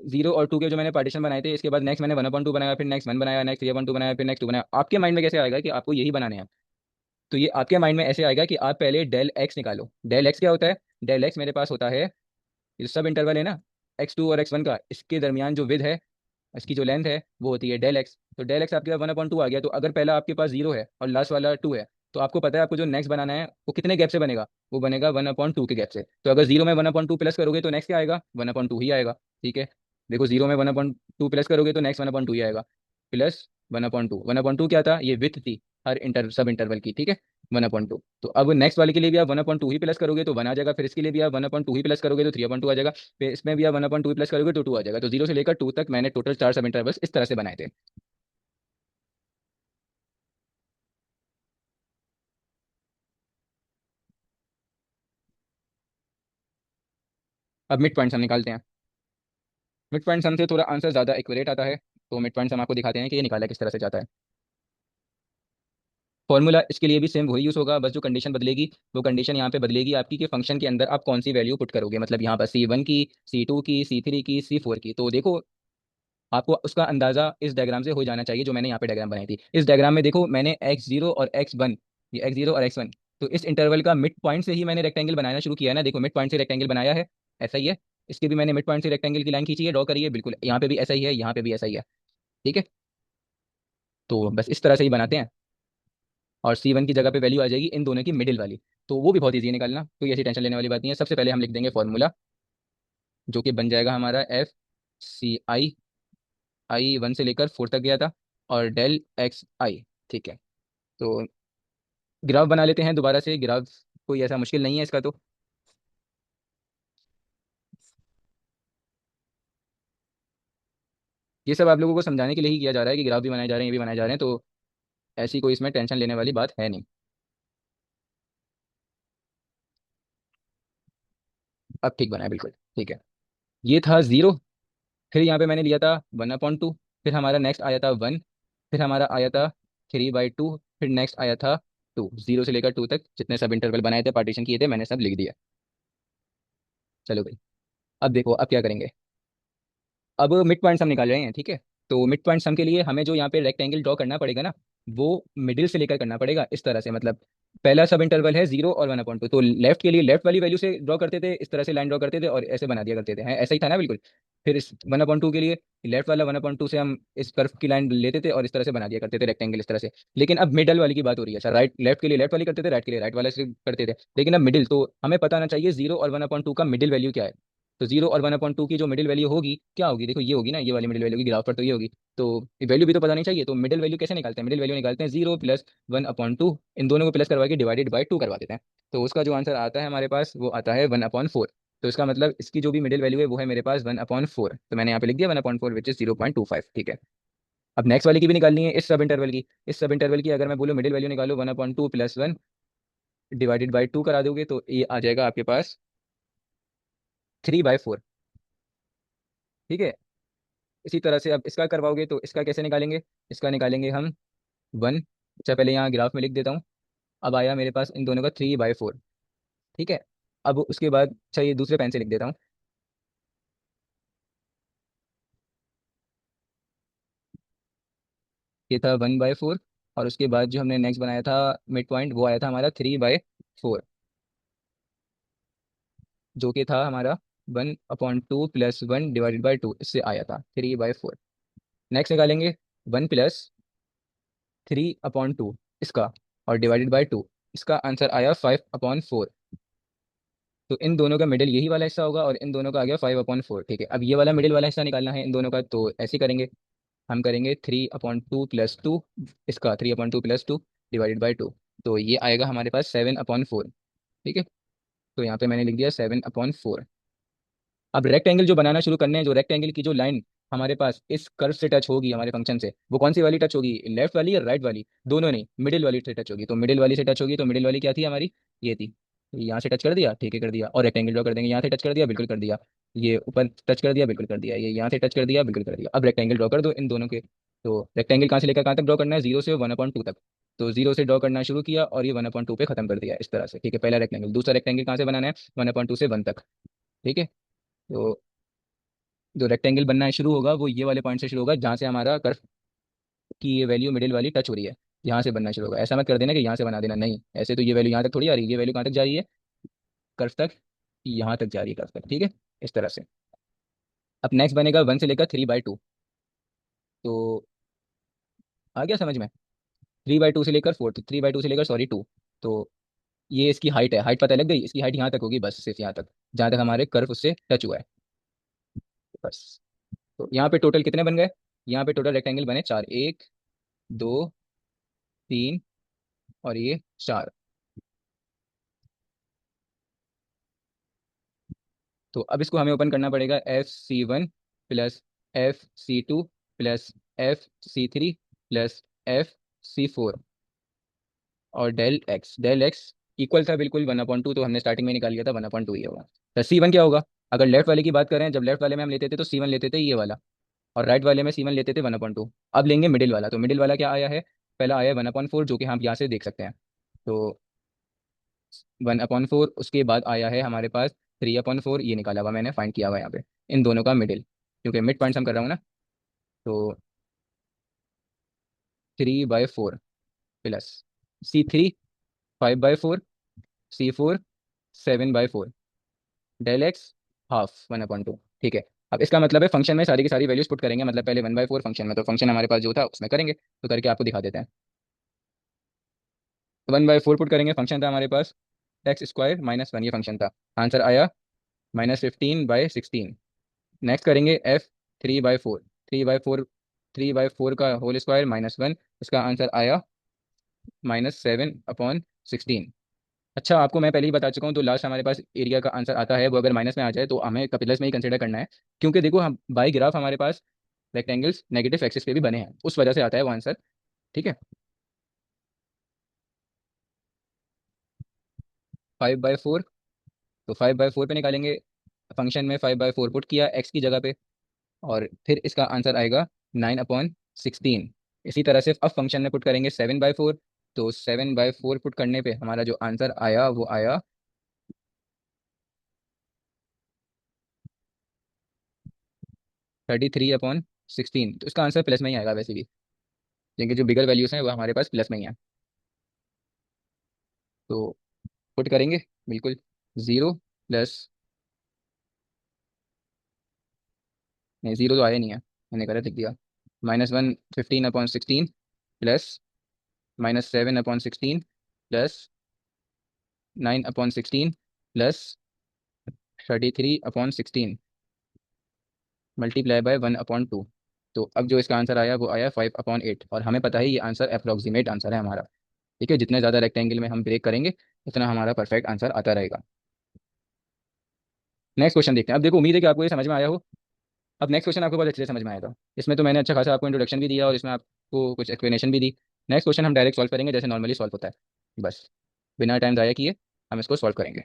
0 और 2 के जो मैंने पार्टीशन बनाए थे, इसके बाद नेक्स्ट मैंने 1/2 बनाया, फिर नेक्स्ट 1 बनाया, नेक्स्ट 3/2 बनाया, फिर नेक्स्ट 2 बनाया, आपके माइंड में कैसे आएगा कि आपको यही बनाने हैं। तो ये आपके माइंड में ऐसे आएगा कि आप पहले डेल एक्स निकालो। डेल एक्स क्या होता है, डेल एक्स मेरे पास होता है, ये सब इंटरवल है ना, x2 और x1 का, इसके दरमियान जो विद है, इसकी जो लेंथ है वो होती है डेल एक्स। तो डेल एक्स आपके पास 1/2 आ गया। तो अगर पहला आपके पास 0 है और लास्ट वाला 2 है, तो आपको पता है आपको जो नेक्स्ट बनाना है वो कितने गैप से बनेगा, वो बनेगा 1/2 के गैप से। तो अगर 0 में 1/2 प्लस करोगे तो नेक्स्ट क्या आएगा, 1/2 ही आएगा, ठीक है। देखो 0 में 1/2 प्लस करोगे तो नेक्स्ट 1/2 ही आएगा, प्लस 1/2। 1/2 क्या था, ये विथ थी हर सब इंटरवल की, ठीक है, 1/2। तो अब नेक्स्ट वाले के लिए भी आप 1/2 ही प्लस करोगे तो 1 आ जाएगा, फिर इसके लिए भी आप 1/2 ही प्लस करोगे तो 3/2 आ जाएगा, फिर इसमें भी आप 1/2 ही प्लस करोगे तो 2 आ जाएगा। तो 0 से लेकर 2 तक मैंने टोटल 4 सब इंटरवल्स इस तरह से बनाए थे। अब मिड पॉइंट्स हम निकालते हैं। मिड पॉइंट्स हम से थोड़ा आंसर ज़्यादा एक्यूरेट आता है, तो मिड पॉइंट्स हम आपको दिखाते हैं कि ये निकाला किस तरह से जाता है। फॉर्मूला इसके लिए भी सेम वही यूज़ होगा, बस जो कंडीशन बदलेगी वो कंडीशन यहाँ पे बदलेगी आपकी, कि फंक्शन के अंदर आप कौन सी वैल्यू पुट करोगे। मतलब यहाँ पर C1 की, C2 की, C3 की, C4 की। तो देखो आपको उसका अंदाजा इस डायग्राम से हो जाना चाहिए, जो मैंने यहाँ पे डायग्राम बनाई थी। इस डायग्राम में देखो मैंने x0 और x1, ये x0 और x1, तो इस इंटरवल का मिड पॉइंट से ही मैंने रेक्टेंगल बनाना शुरू किया है ना। देखो मिड पॉइंट से रेक्टेंगल बनाया है, ऐसा ही है। इसके भी मैंने मिड पॉइंट से रेक्टेंगल की लाइन खींची है, ड्रॉ करी है, बिल्कुल यहाँ पे भी ऐसा ही है, यहाँ पे भी ऐसा ही है, ठीक है। तो बस इस तरह से ही बनाते हैं, और C1 की जगह पे वैल्यू आ जाएगी इन दोनों की मिडिल वाली। तो वो भी बहुत ईजी है निकालना, कोई ऐसी टेंशन लेने वाली बात नहीं है। सबसे पहले हम लिख देंगे फॉर्मूला, जो कि बन जाएगा हमारा FCI 1 से लेकर 4 तक गया था, और डेल XI, ठीक है। तो ग्राफ बना लेते हैं दोबारा से, ग्राफ कोई ऐसा मुश्किल नहीं है इसका। तो ये सब आप लोगों को समझाने के लिए ही किया जा रहा है कि ग्राफ भी बनाए जा रहे हैं, ये भी बनाए जा रहे हैं, तो ऐसी कोई इसमें टेंशन लेने वाली बात है नहीं। अब ठीक बना है, बिल्कुल ठीक है। ये था 0, फिर यहाँ पे मैंने लिया था 1/2, फिर हमारा नेक्स्ट आया था 1, फिर हमारा आया था 3/2, फिर नेक्स्ट आया था 2। 0 से लेकर 2 तक जितने सब इंटरवल बनाए थे, पार्टीशन किए थे, मैंने सब लिख दिया। चलो भाई, अब देखो अब क्या करेंगे। अब मिड पॉइंट्स हम निकाल रहे हैं, ठीक है। तो मिड पॉइंट्स हम के लिए हमें जो यहाँ पे रेक्टेंगल ड्रॉ करना पड़ेगा ना, वो मिडिल से लेकर करना पड़ेगा इस तरह से। मतलब पहला सब इंटरवल है 0 और 1/2, तो लेफ्ट के लिए लेफ्ट वाली वैल्यू से ड्रॉ करते थे, इस तरह से लाइन ड्रॉ करते थे और ऐसे बना दिया करते थे, हैं ऐसा ही था ना, बिल्कुल। फिर इस 1/2 के लिए लेफ्ट वाला 1/2 से हम इस कर्व की लाइन लेते थे और इस तरह से बना दिया करते थे रेक्टेंगल इस तरह से। लेकिन अब मिडल वाली की बात हो रही है सर, राइट लेफ्ट के लिए लेफ्ट वाली करते थे, राइट के लिए राइट वाला से करते थे, लेकिन अब मिडिल, तो हमें पता होना चाहिए 0 और 1/2 का मिडिल वैल्यू क्या है। तो 0 और 1/2 की जो मिडिल वैल्यू होगी क्या होगी, देखो ये होगी ना, ये वाली मिडिल वैल्यू की ग्राफ पर तो ये होगी। तो वैल्यू भी तो पता नहीं चाहिए, तो मिडिल वैल्यू कैसे निकालते हैं, मिडिल वैल्यू निकालते हैं 0 + 1/2, इन दोनों को प्लस करवा के डिवाइडेड बाई 2 करवा देते हैं। तो उसका जो आंसर आता है हमारे पास वो आता है 1/4। तो इसका मतलब इसकी जो भी मिडिल वैल्यू है वो है मेरे पास 1/4, तो मैंने यहाँ पे लिख दिया 1/4 विच इज 0.25, ठीक है। अब नेक्स्ट वाली की भी निकालनी है, इस सब इंटरवल की, इस सब इंटरवल की अगर मैं बोलूँ मिडिल वैल्यू निकालो 1/2 + 1 डिवाइडेड बाई 2 करा दोगे तो ये आ जाएगा आपके पास 3/4, ठीक है। इसी तरह से अब इसका करवाओगे तो इसका कैसे निकालेंगे, इसका निकालेंगे हम 1, अच्छा पहले यहाँ ग्राफ में लिख देता हूँ। अब आया मेरे पास इन दोनों का 3/4, ठीक है। अब उसके बाद अच्छा ये दूसरे पेन से लिख देता हूँ, ये था 1/4, और उसके बाद जो हमने नेक्स्ट बनाया था मिड पॉइंट वो आया था हमारा 3/4, जो कि था हमारा 1/2 + 1 डिवाइडेड बाई 2, इससे आया था 3/4। नेक्स्ट निकालेंगे 1 + 3/2 इसका, और डिवाइडेड बाई 2, इसका आंसर आया 5/4। तो इन दोनों का मिडिल यही वाला हिस्सा होगा और इन दोनों का आ गया 5/4, ठीक है। अब ये वाला मिडिल वाला हिस्सा निकालना है इन दोनों का, तो ऐसे ही करेंगे, हम करेंगे 3/2 + 2, इसका 3/2 + 2 डिवाइडेड बाई 2, तो ये आएगा हमारे पास 7/4, ठीक है। तो यहाँ पे मैंने लिख दिया 7/4। अब रेक्टेंगल जो बनाना शुरू करने हैं, जो रेक्टेंगल की जो लाइन हमारे पास इस कर्व से टच होगी हमारे फंक्शन से, वो कौन सी वाली टच होगी, लेफ्ट वाली या राइट वाली, दोनों नहीं, मिडिल वाली से टच होगी। तो मिडिल वाली से टच होगी, तो मिडिल वाली क्या थी हमारी, ये थी। यहाँ से टच कर दिया, ठीक है कर दिया, और रेक्टेंगल ड्रॉ कर देंगे, यहाँ से टच कर दिया बिल्कुल कर दिया, ये ऊपर टच कर दिया बिल्कुल कर दिया, ये यहाँ से टच कर दिया बिल्कुल कर दिया। अब रेक्टेंगल ड्रॉ कर दो इन दोनों के। तो रेक्टेंगल कहाँ से लेकर कहाँ तक ड्रॉ करना है, 0 से 1/2 तक। तो 0 से ड्रॉ करना शुरू किया और ये 1/2 पे खत्म कर दिया इस तरह से, ठीक है, पहला रेक्टेंगल। दूसरा रेक्टेंगल कहाँ से बनाना है, 1/2 से 1 तक, ठीक है। तो जो रेक्टेंगल बनना शुरू होगा वो ये वाले पॉइंट से शुरू होगा जहाँ से हमारा कर्व की ये वैल्यू मिडिल वाली टच हो रही है, यहाँ से बनना शुरू होगा। ऐसा मत कर देना कि यहाँ से बना देना, नहीं, ऐसे तो ये वैल्यू यहाँ तक थोड़ी आ रही है, ये वैल्यू कहाँ तक जा रही है, कर्व तक, यहाँ तक जा रही है कर्व तक, ठीक है, इस तरह से। अब नेक्स्ट बनेगा 1 से लेकर 3/2, तो आ गया समझ में, 3/2 से लेकर 4, तो 3/2 से लेकर सॉरी 2, तो ये इसकी हाइट है, हाइट पता लग गई, इसकी हाइट यहाँ तक होगी बस, सिर्फ यहाँ तक, जहाँ तक हमारे कर्व उससे टच हुआ है, बस। तो यहाँ पे टोटल कितने बन गए, यहाँ पे टोटल रेक्टेंगल बने 4, 1 2 3 और ये 4। तो अब इसको हमें ओपन करना पड़ेगा, F C1 + F C2 + F C3 + F C4, और डेल एक्स इक्वल था बिल्कुल 1/2, तो हमने स्टार्टिंग में निकाल लिया था 1/2 ही होगा। तो C1 क्या होगा, अगर लेफ्ट वाले की बात करें, जब लेफ्ट वाले में हम लेते थे तो C1 लेते थे ये वाला, और राइट वाले में C1 लेते थे 1/2। अब लेंगे मिडिल वाला, तो मिडिल वाला क्या आया है, पहला आया है 1/4, जो कि हम यहाँ से देख सकते हैं। तो 1/4, उसके बाद आया है हमारे पास 3/4, ये निकाला हुआ मैंने, फाइंड किया हुआ यहाँ पे इन दोनों का मिडिल, क्योंकि मिड पॉइंट्स हम कर रहा हूँ ना। तो 3/4 plus C3 5/4, C4 7/4, del x half 1/2, ठीक है। अब इसका मतलब है फंक्शन में सारी की सारी वैल्यूज पुट करेंगे, मतलब पहले 1/4 फंक्शन में, तो फंक्शन हमारे पास जो था उसमें करेंगे, तो करके आपको दिखा देते हैं। 1/4 पुट करेंगे, फंक्शन था हमारे पास x² - 1, ये फंक्शन था, आंसर आया -15/16। नेक्स्ट करेंगे F3/4, 3/4, 3/4 का होल स्क्वायर -1, इसका आंसर आया -7/16। अच्छा आपको मैं पहले ही बता चुका हूँ, तो लास्ट हमारे पास एरिया का आंसर आता है, वो अगर माइनस में आ जाए तो हमें प्लस में ही कंसिडर करना है, क्योंकि देखो हम बाई ग्राफ हमारे पास रेक्टेंगल्स नेगेटिव एक्सिस पे भी बने हैं, उस वजह से आता है वो आंसर, ठीक है। 5/4, तो 5/4 पे निकालेंगे, फंक्शन में 5/4 पुट किया एक्स की जगह पे, और फिर इसका आंसर आएगा 9/16। इसी तरह से अब फंक्शन में पुट करेंगे 7/4, तो 7/4 पुट करने पे हमारा जो आंसर आया वो आया 33/16। तो इसका आंसर प्लस में ही आएगा वैसे भी, क्योंकि जो बिगर वैल्यूज हैं वो हमारे पास प्लस में ही है। तो पुट करेंगे बिल्कुल, 0 प्लस नहीं, जीरो तो आया नहीं है, मैंने गलत लिख दिया। -1 15/16 plus -7/16 plus 9/16 plus 33/16 multiply by 1/2। तो अब जो इसका आंसर आया वो आया 5/8, और हमें पता है ये आंसर अप्रोक्सीमेट आंसर है हमारा। ठीक है, जितने ज़्यादा रेक्टेंगल में हम ब्रेक करेंगे उतना हमारा परफेक्ट आंसर आता रहेगा। नेक्स्ट क्वेश्चन देखते हैं। अब देखो, उम्मीद है कि आपको ये समझ में आया हो। अब नेक्स्ट क्वेश्चन आपको बहुत अच्छे से समझ में आएगा। इसमें तो मैंने अच्छा खासा आपको इंट्रोडक्शन भी दिया और इसमें आपको कुछ एक्सप्लेनेशन भी दी। नेक्स्ट क्वेश्चन हम डायरेक्ट सॉल्व करेंगे जैसे नॉर्मली सॉल्व होता है, बस बिना टाइम ज़ाया किए हम इसको सॉल्व करेंगे।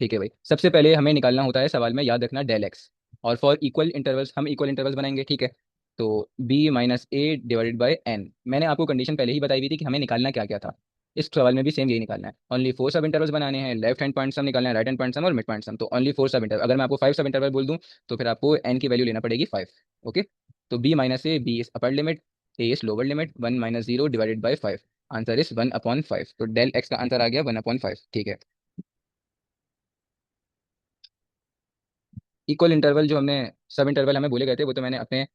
ठीक है भाई, सबसे पहले हमें निकालना होता है सवाल में, याद रखना, डेल एक्स। और फॉर इक्वल इंटरवल्स हम इक्वल इंटरवल्स बनाएंगे, ठीक है। तो b-a/n, मैंने आपको कंडीशन पहले ही बताई हुई थी कि हमें निकालना क्या क्या था। इस सवाल में भी सेम यही निकालना है। ओनली 4 सब इंटरवल्स बनाने हैं, लेफ्ट हैंड पॉइंट सम निकालना है, राइट हैंड पॉइंट सम और मिड पॉइंट सम। तो ओनली 4 सब इंटरवल, अगर मैं आपको 5 सब इंटरवल बोल दूं तो फिर आपको n की वैल्यू लेना पड़ेगी 5। ओके। तो b-a, b is upper limit, a is lower limit, 1 - 0 / 5। Answer is 1/5। तो डेल एक्स का आंसर आ गया 1/5। ठीक है। इक्वल इंटरवल जो हमने, सब इंटरवल हमें बोले गए थे, वो तो मैंने अपने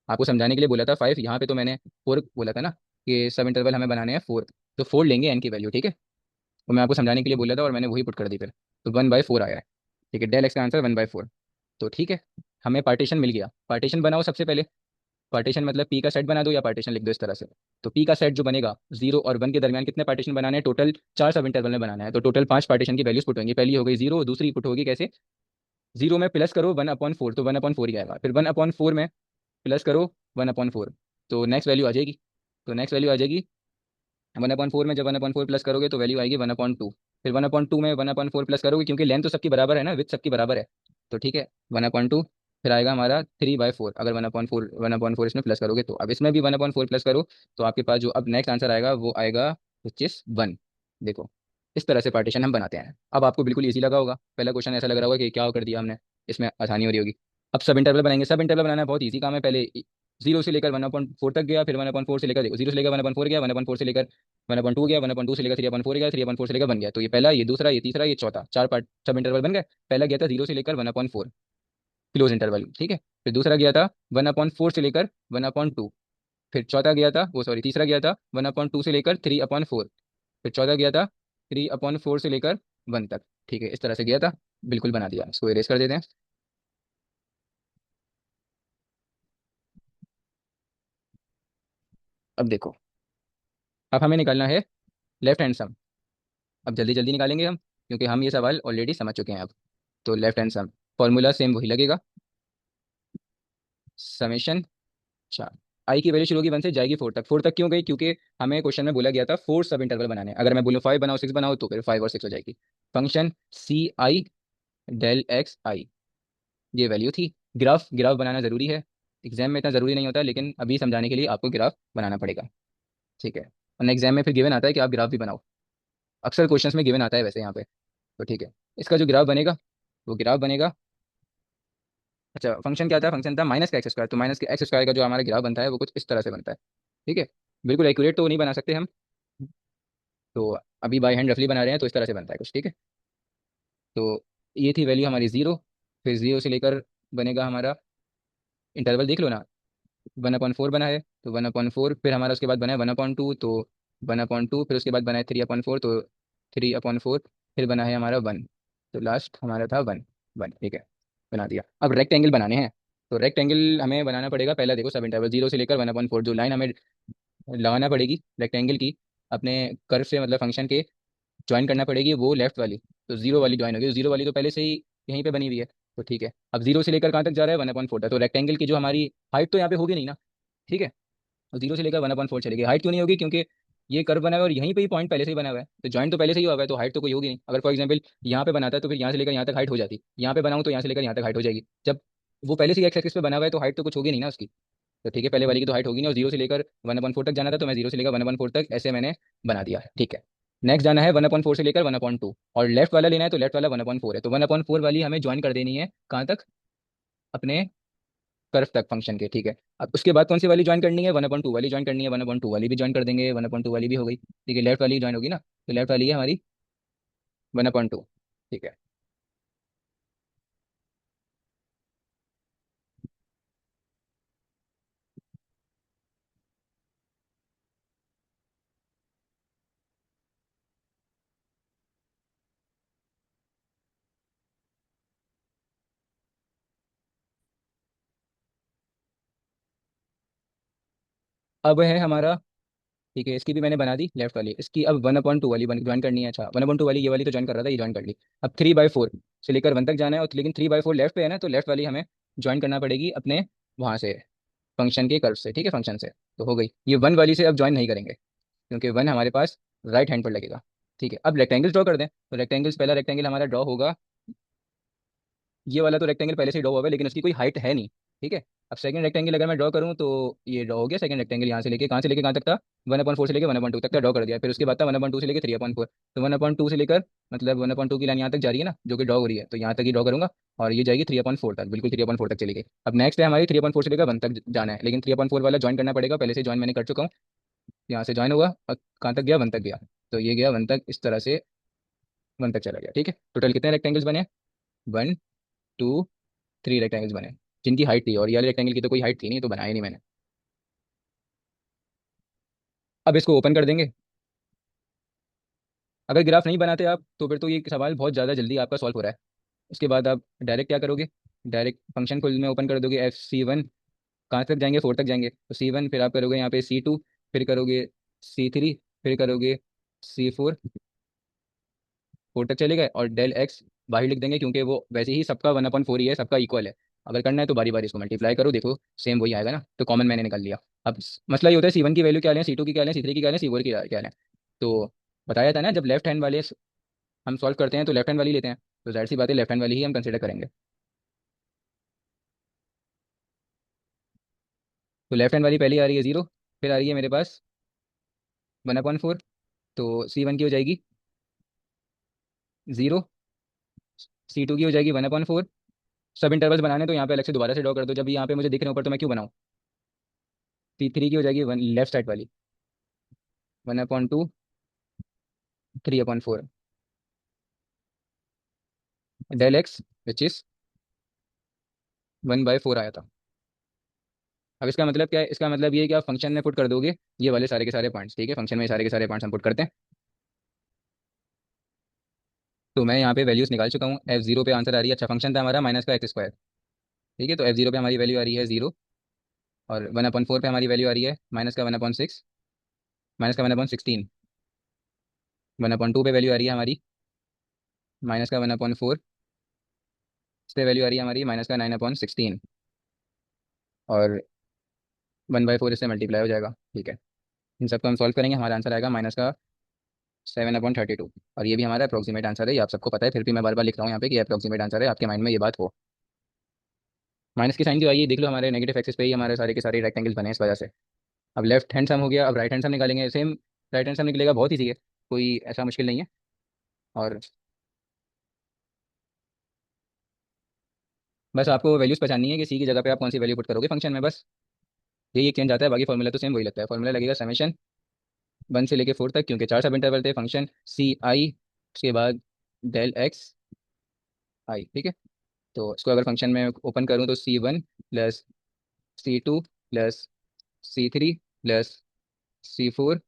आपको समझाने के लिए बोला था 5। यहाँ पे तो मैंने 4 बोला था ना, कि सब इंटरवल हमें बनाने हैं 4। तो 4 लेंगे एन की वैल्यू, ठीक है। तो मैं आपको समझाने के लिए बोला था और मैंने वही पुट कर दी फिर। तो 1/4 आया है। ठीक है, डेल एक्स का आंसर 1/4। तो ठीक है, हमें पार्टीशन मिल गया। पार्टीशन बनाओ सबसे पहले। पार्टीशन मतलब पी का सेट बना दो या पार्टीशन लिख दो इस तरह से। तो पी का सेट जो बनेगा, 0 और 1 के दरमियान कितने पार्टीशन बनाने हैं, टोटल 4 सब इंटरवल में बनाना है। तो टोटल 5 पार्टीशन की वैल्यूज पुट होंगी। पहली हो गई 0, दूसरी पुट होगी कैसे, 0 में प्लस करो 1/4, तो 1/4 ही आएगा। फिर 1/4 में प्लस करो 1/4, तो नेक्स्ट वैल्यू आ जाएगी। तो नेक्स्ट वैल्यू आ जाएगी 1/4 में, जब 1/4 प्लस करोगे तो वैल्यू आएगी 1/2। फिर 1/2 में 1/4 प्लस करोगे, क्योंकि लेंथ तो सबकी बराबर है ना, विथ सबकी बराबर है। तो ठीक है, 1/2। फिर आएगा हमारा 3/4, अगर 1/4 इसमें प्लस करोगे तो। अब इसमें भी 1/4 प्लस करो, तो आपके पास जो अब नेक्स्ट आंसर आएगा वो आएगा 25/1। देखो, इस तरह से पार्टीशन हम बनाते हैं। अब आपको बिल्कुल ईजी लगा होगा, पहला क्वेश्चन ऐसा लग रहा होगा कि क्या कर दिया हमने, इसमें आसानी हो रही होगी। अब सब इंटरवल बनाएंगे। सब इंटरवल बनाना बहुत ईजी काम है। पहले 0 से लेकर 1/4 तक गया, फिर 1/4 से लेकर, देखो 0 से लेकर 1/4 गया, 1/4 से लेकर 1/2 गया, 1/2 से लेकर 3/4 गया, 3/4 से लेकर 1 गया। तो ये पहला, ये दूसरा, ये तीसरा, ये चौथा, 4 पार्ट सब इंटरवल बन गए। पहला गया था 0 से लेकर 1/4 क्लोज इंटरवल, ठीक है। फिर दूसरा गया था 1/4 से लेकर 1/2। फिर चौथा गया था, वो सॉरी, तीसरा गया था 1/2 से लेकर 3/4। फिर चौथा गया था 3/4 से लेकर 1 तक। ठीक है, इस तरह से गया था। बिल्कुल बना दिया, इसको इरेज कर देते हैं। अब देखो, अब हमें निकालना है लेफ्ट हैंड सम। अब जल्दी जल्दी निकालेंगे हम, क्योंकि हम ये सवाल ऑलरेडी समझ चुके हैं अब। तो left hand sum formula same वही लगेगा, समेशन। अच्छा, आई की वैल्यू शुरू होगी 1 से, जाएगी 4 तक। 4 तक क्यों गई, क्योंकि हमें क्वेश्चन में बोला गया था 4 सब इंटरवल बनाने हैं। अगर मैं बोलूँ 5 बनाओ, 6 बनाओ, तो फिर 5 और 6 हो जाएगी। फंक्शन CI डेल एक्स आई, ये वैल्यू थी। ग्राफ, ग्राफ बनाना जरूरी है। एग्जाम में इतना जरूरी नहीं होता, लेकिन अभी समझाने के लिए आपको ग्राफ बनाना पड़ेगा। ठीक है, और एग्जाम में फिर गिवन आता है कि आप ग्राफ भी बनाओ। अक्सर क्वेश्चंस में गिवन आता है वैसे यहाँ पे। तो ठीक है, इसका जो ग्राफ बनेगा वो ग्राफ बनेगा। अच्छा, फंक्शन क्या था, फंक्शन था -का x²। तो -का x² का जो हमारा ग्राफ बनता है वो कुछ इस तरह से बनता है। ठीक है, बिल्कुल एक्यूरेट तो नहीं बना सकते हम, तो अभी बाय हैंड रफली बना रहे हैं, तो इस तरह से बनता है कुछ। ठीक है, तो ये थी वैल्यू हमारी 0। फिर 0 से लेकर बनेगा हमारा, इंटरवल देख लो ना, 1/4 बना है, तो 1/4। फिर हमारा उसके बाद बना है 1/2, तो 1/2। फिर उसके बाद बना है 3/4, तो 3/4। फिर बना है हमारा 1, तो लास्ट हमारा था 1। 1, ठीक है, बना दिया। अब रेक्टेंगल बनाने हैं। तो रेक्टेंगल हमें बनाना पड़ेगा। पहला देखो, सब इंटरवल 0 से लेकर 1/4, जो लाइन हमें लगाना पड़ेगी रेक्टेंगल की, अपने कर्व से मतलब फंक्शन के ज्वाइन करना पड़ेगी, वो लेफ्ट वाली। तो 0 वाली ज्वाइन होगी। 0 वाली तो पहले से ही यहीं पे बनी हुई है। तो ठीक है, अब 0 से लेकर कहाँ तक जा रहा है, 1/4 तक। तो रेक्टेंगल की जो हमारी हाइट तो यहाँ पे होगी नहीं ना, ठीक है। और 0 से लेकर 1/4 चलेगी। हाइट क्यों नहीं होगी, क्योंकि ये कर्व बना हुआ है और यहीं पे ही पॉइंट पहले से ही बना हुआ है, तो जॉइंट तो पहले से ही हुआ हुआ है, तो हाइट तो कोई होगी नहीं। अगर फॉर एग्जांपल यहाँ पे बनाता है तो फिर यहाँ से लेकर यहाँ तक हाइट हो जाती, यहाँ पे बनाऊँ तो यहाँ से लेकर यहाँ तक हाइट हो जाएगी। जब वो पहले से ही एक्स एक्सिस पे बना हुआ है तो हाइट तो कुछ होगी नहीं ना उसकी। तो ठीक है, पहले वाली की तो हाइट होगी नहीं, और 0 से लेकर 1/4 तक जाना था, तो मैं 0 से लेकर 1/4 तक ऐसे मैंने बना दिया है। ठीक है, नेक्स्ट जाना है 1/4 से लेकर 1/2, और लेफ्ट वाला लेना है, तो लेफ्ट वाला 1/4 है, तो 1/4 वाली हमें ज्वाइन कर देनी है कहाँ तक, अपने कर्व तक फंक्शन के। ठीक है, अब उसके बाद कौन सी वाली ज्वाइन करनी है, 1/2 वाली ज्वाइन करनी है। 1/2 वाली भी ज्वाइन कर देंगे, 1/2 वाली भी हो गई। ठीक है, लेफ्ट वाली ज्वाइन होगी ना, तो लेफ्ट वाली है हमारी 1/2। ठीक है, अब है हमारा, ठीक है, इसकी भी मैंने बना दी लेफ्ट वाली, इसकी अब 1/2 वाली ज्वाइन करनी है। अच्छा, 1/2 वाली, ये वाली तो ज्वाइन कर रहा था, ये ज्वाइन कर ली। अब 3/4 से लेकर 1 तक जाना है, और लेकिन 3/4 लेफ्ट पे है ना, तो लेफ्ट वाली हमें ज्वाइन करना पड़ेगी अपने वहाँ से, फंक्शन के कर्व से, ठीक है, फंक्शन से। तो हो गई, ये 1 वाली से अब ज्वाइन नहीं करेंगे, क्योंकि 1 हमारे पास राइट हैंड पर लगेगा। ठीक है, अब रेक्टेंगल्स ड्रॉ कर दें, तो रेक्टेंगल्स, पहला रेक्टेंगल हमारा ड्रॉ होगा, ये वाला तो रेक्टेंगल पहले से ड्रॉ हुआ है, लेकिन उसकी कोई हाइट है नहीं। ठीक है, अब सेकंड रेक्टेंगल अगर मैं ड्रॉ करूँ तो ये ड्रॉ हो गया सेकंड रेक्टेंगल, यहाँ से लेके कहाँ से लेके कहाँ तक था, 1/4 से लेके 1/2 तक का ड्रॉ कर दिया। फिर उसके बाद था 1/2 से लेके 3/4, तो 1/2 से लेकर, मतलब 1/2 की लाइन यहाँ तक जा रही है ना, जो कि ड्रॉ हो रही है, तो यहाँ तक ही ड्रॉ करूंगा, और ये जाएगी 3/4 तक, बिल्कुल 3/4 तक चली गई। अब नेक्स्ट है हमारी 3/4 से लेकर 1 तक जाना है, लेकिन 3/4 वाला ज्वाइन करना पड़ेगा, पहले से ज्वाइन मैंने कर चुका हूँ। यहाँ से ज्वाइन हुआ और कहाँ तक गया, 1 तक गया, तो ये गया 1 तक, इस तरह से 1 तक चला गया। ठीक है, टोटल कितने रेक्टेंगल्स बने, 1, 2, 3 रेक्टेंगल्स बने, जिनकी हाइट थी, और ये वाले रेक्टेंगल की तो कोई हाइट थी नहीं, तो बनाया नहीं मैंने। अब इसको ओपन कर देंगे। अगर ग्राफ नहीं बनाते आप, तो फिर तो ये सवाल बहुत ज़्यादा जल्दी आपका सॉल्व हो रहा है। उसके बाद आप डायरेक्ट क्या करोगे, डायरेक्ट फंक्शन को में ओपन कर दोगे, FC1, कहाँ तक जाएंगे, 4 तक जाएंगे, तो C1, फिर आप करोगे यहाँ पे C2, फिर करोगे C3, फिर करोगे C4, 4 तक चले गए, और डेल एक्स बाहर लिख देंगे, क्योंकि वो वैसे ही सबका 1/4 ही है, सबका इक्वल है। अगर करना है तो बारी बारी इसको मल्टीप्लाई करो, देखो सेम वही आएगा ना, तो कॉमन मैंने निकाल लिया। अब मसला ये होता है, C1 की वैल्यू क्या लें, C2 की क्या लें, C3 की क्या लें, C4 की क्या लें। तो बताया था ना, जब लेफ्ट हैंड वाले हम सॉल्व करते हैं तो लेफ्ट हैंड वाली लेते हैं, तो जाहिर सी बात है लेफ्ट हैंड वाली ही हम कंसिडर करेंगे। तो लेफ्ट हैंड वाली पहली आ रही है 0, फिर आ रही है मेरे पास 1/4, तो C1 की हो जाएगी 0, C2 की हो जाएगी 1/4। सब इंटरवल्स बनाने तो यहाँ पे अलग से दोबारा से ड्रॉ कर दो, जब यहाँ पे मुझे दिख रहे हैं ऊपर, तो मैं क्यों बनाऊँ। C3 की हो जाएगी 1, लेफ्ट साइड वाली 1/2, 3/4, डेल एक्स विच इज 1/4 आया था। अब इसका मतलब क्या है, इसका मतलब ये है कि आप फंक्शन में पुट कर दोगे ये वाले सारे के सारे पॉइंट्स। ठीक है, फंक्शन में सारे के सारे पॉइंट्स हम पुट करते हैं। तो मैं यहाँ पे वैल्यूज निकाल चुका हूँ। F0 पे आंसर आ रही है, अच्छा फंक्शन था हमारा -का x²। ठीक है, तो F0 पे हमारी वैल्यू आ रही है 0, और 1/4 पे हमारी वैल्यू आ रही है -1/6, -1/16। 1/2 पे वैल्यू आ रही है हमारी -1/4, इस पे वैल्यू आ रही है हमारी -9/16, और 1/4 इससे मल्टीप्लाई हो जाएगा। ठीक है, इन सबको हम सॉल्व करेंगे, हमारा आंसर आएगा -7/32। और ये भी हमारा अप्रोक्सीमेट आंसर है, ये आप सबको पता है, फिर भी मैं बार बार लिख रहा हूँ यहाँ पे कि अप्रोक्सीमेट आंसर है, आपके माइंड में ये बात हो। माइनस की साइन जो आई है, देख लो हमारे नेगेटिव एक्सिस पे ही हमारे सारे के सारे रेक्टेंगल्स बने हैं इस वजह से। अब लेफ्ट हैंड सम हो गया, अब राइट हैंड सम निकालेंगे, सेम राइट हैंड सम निकलेगा, बहुत ईजी है, कोई ऐसा मुश्किल नहीं है। और बस आपको वैल्यूज पहचाननी है कि सी की जगह पे आप कौन सी वैल्यू पुट करोगे फंक्शन में, बस यही एक चेंज आता है, बाकी फॉर्मूला तो सेम वही लगता है। फॉर्मूला लगेगा समेशन 1 से लेके 4 तक, क्योंकि 4 सब इंटरवल थे, फंक्शन CI, उसके बाद डेल एक्स आई। ठीक है, तो इसको अगर फंक्शन में ओपन करूँ तो C1 plus C2 plus C3 plus C4,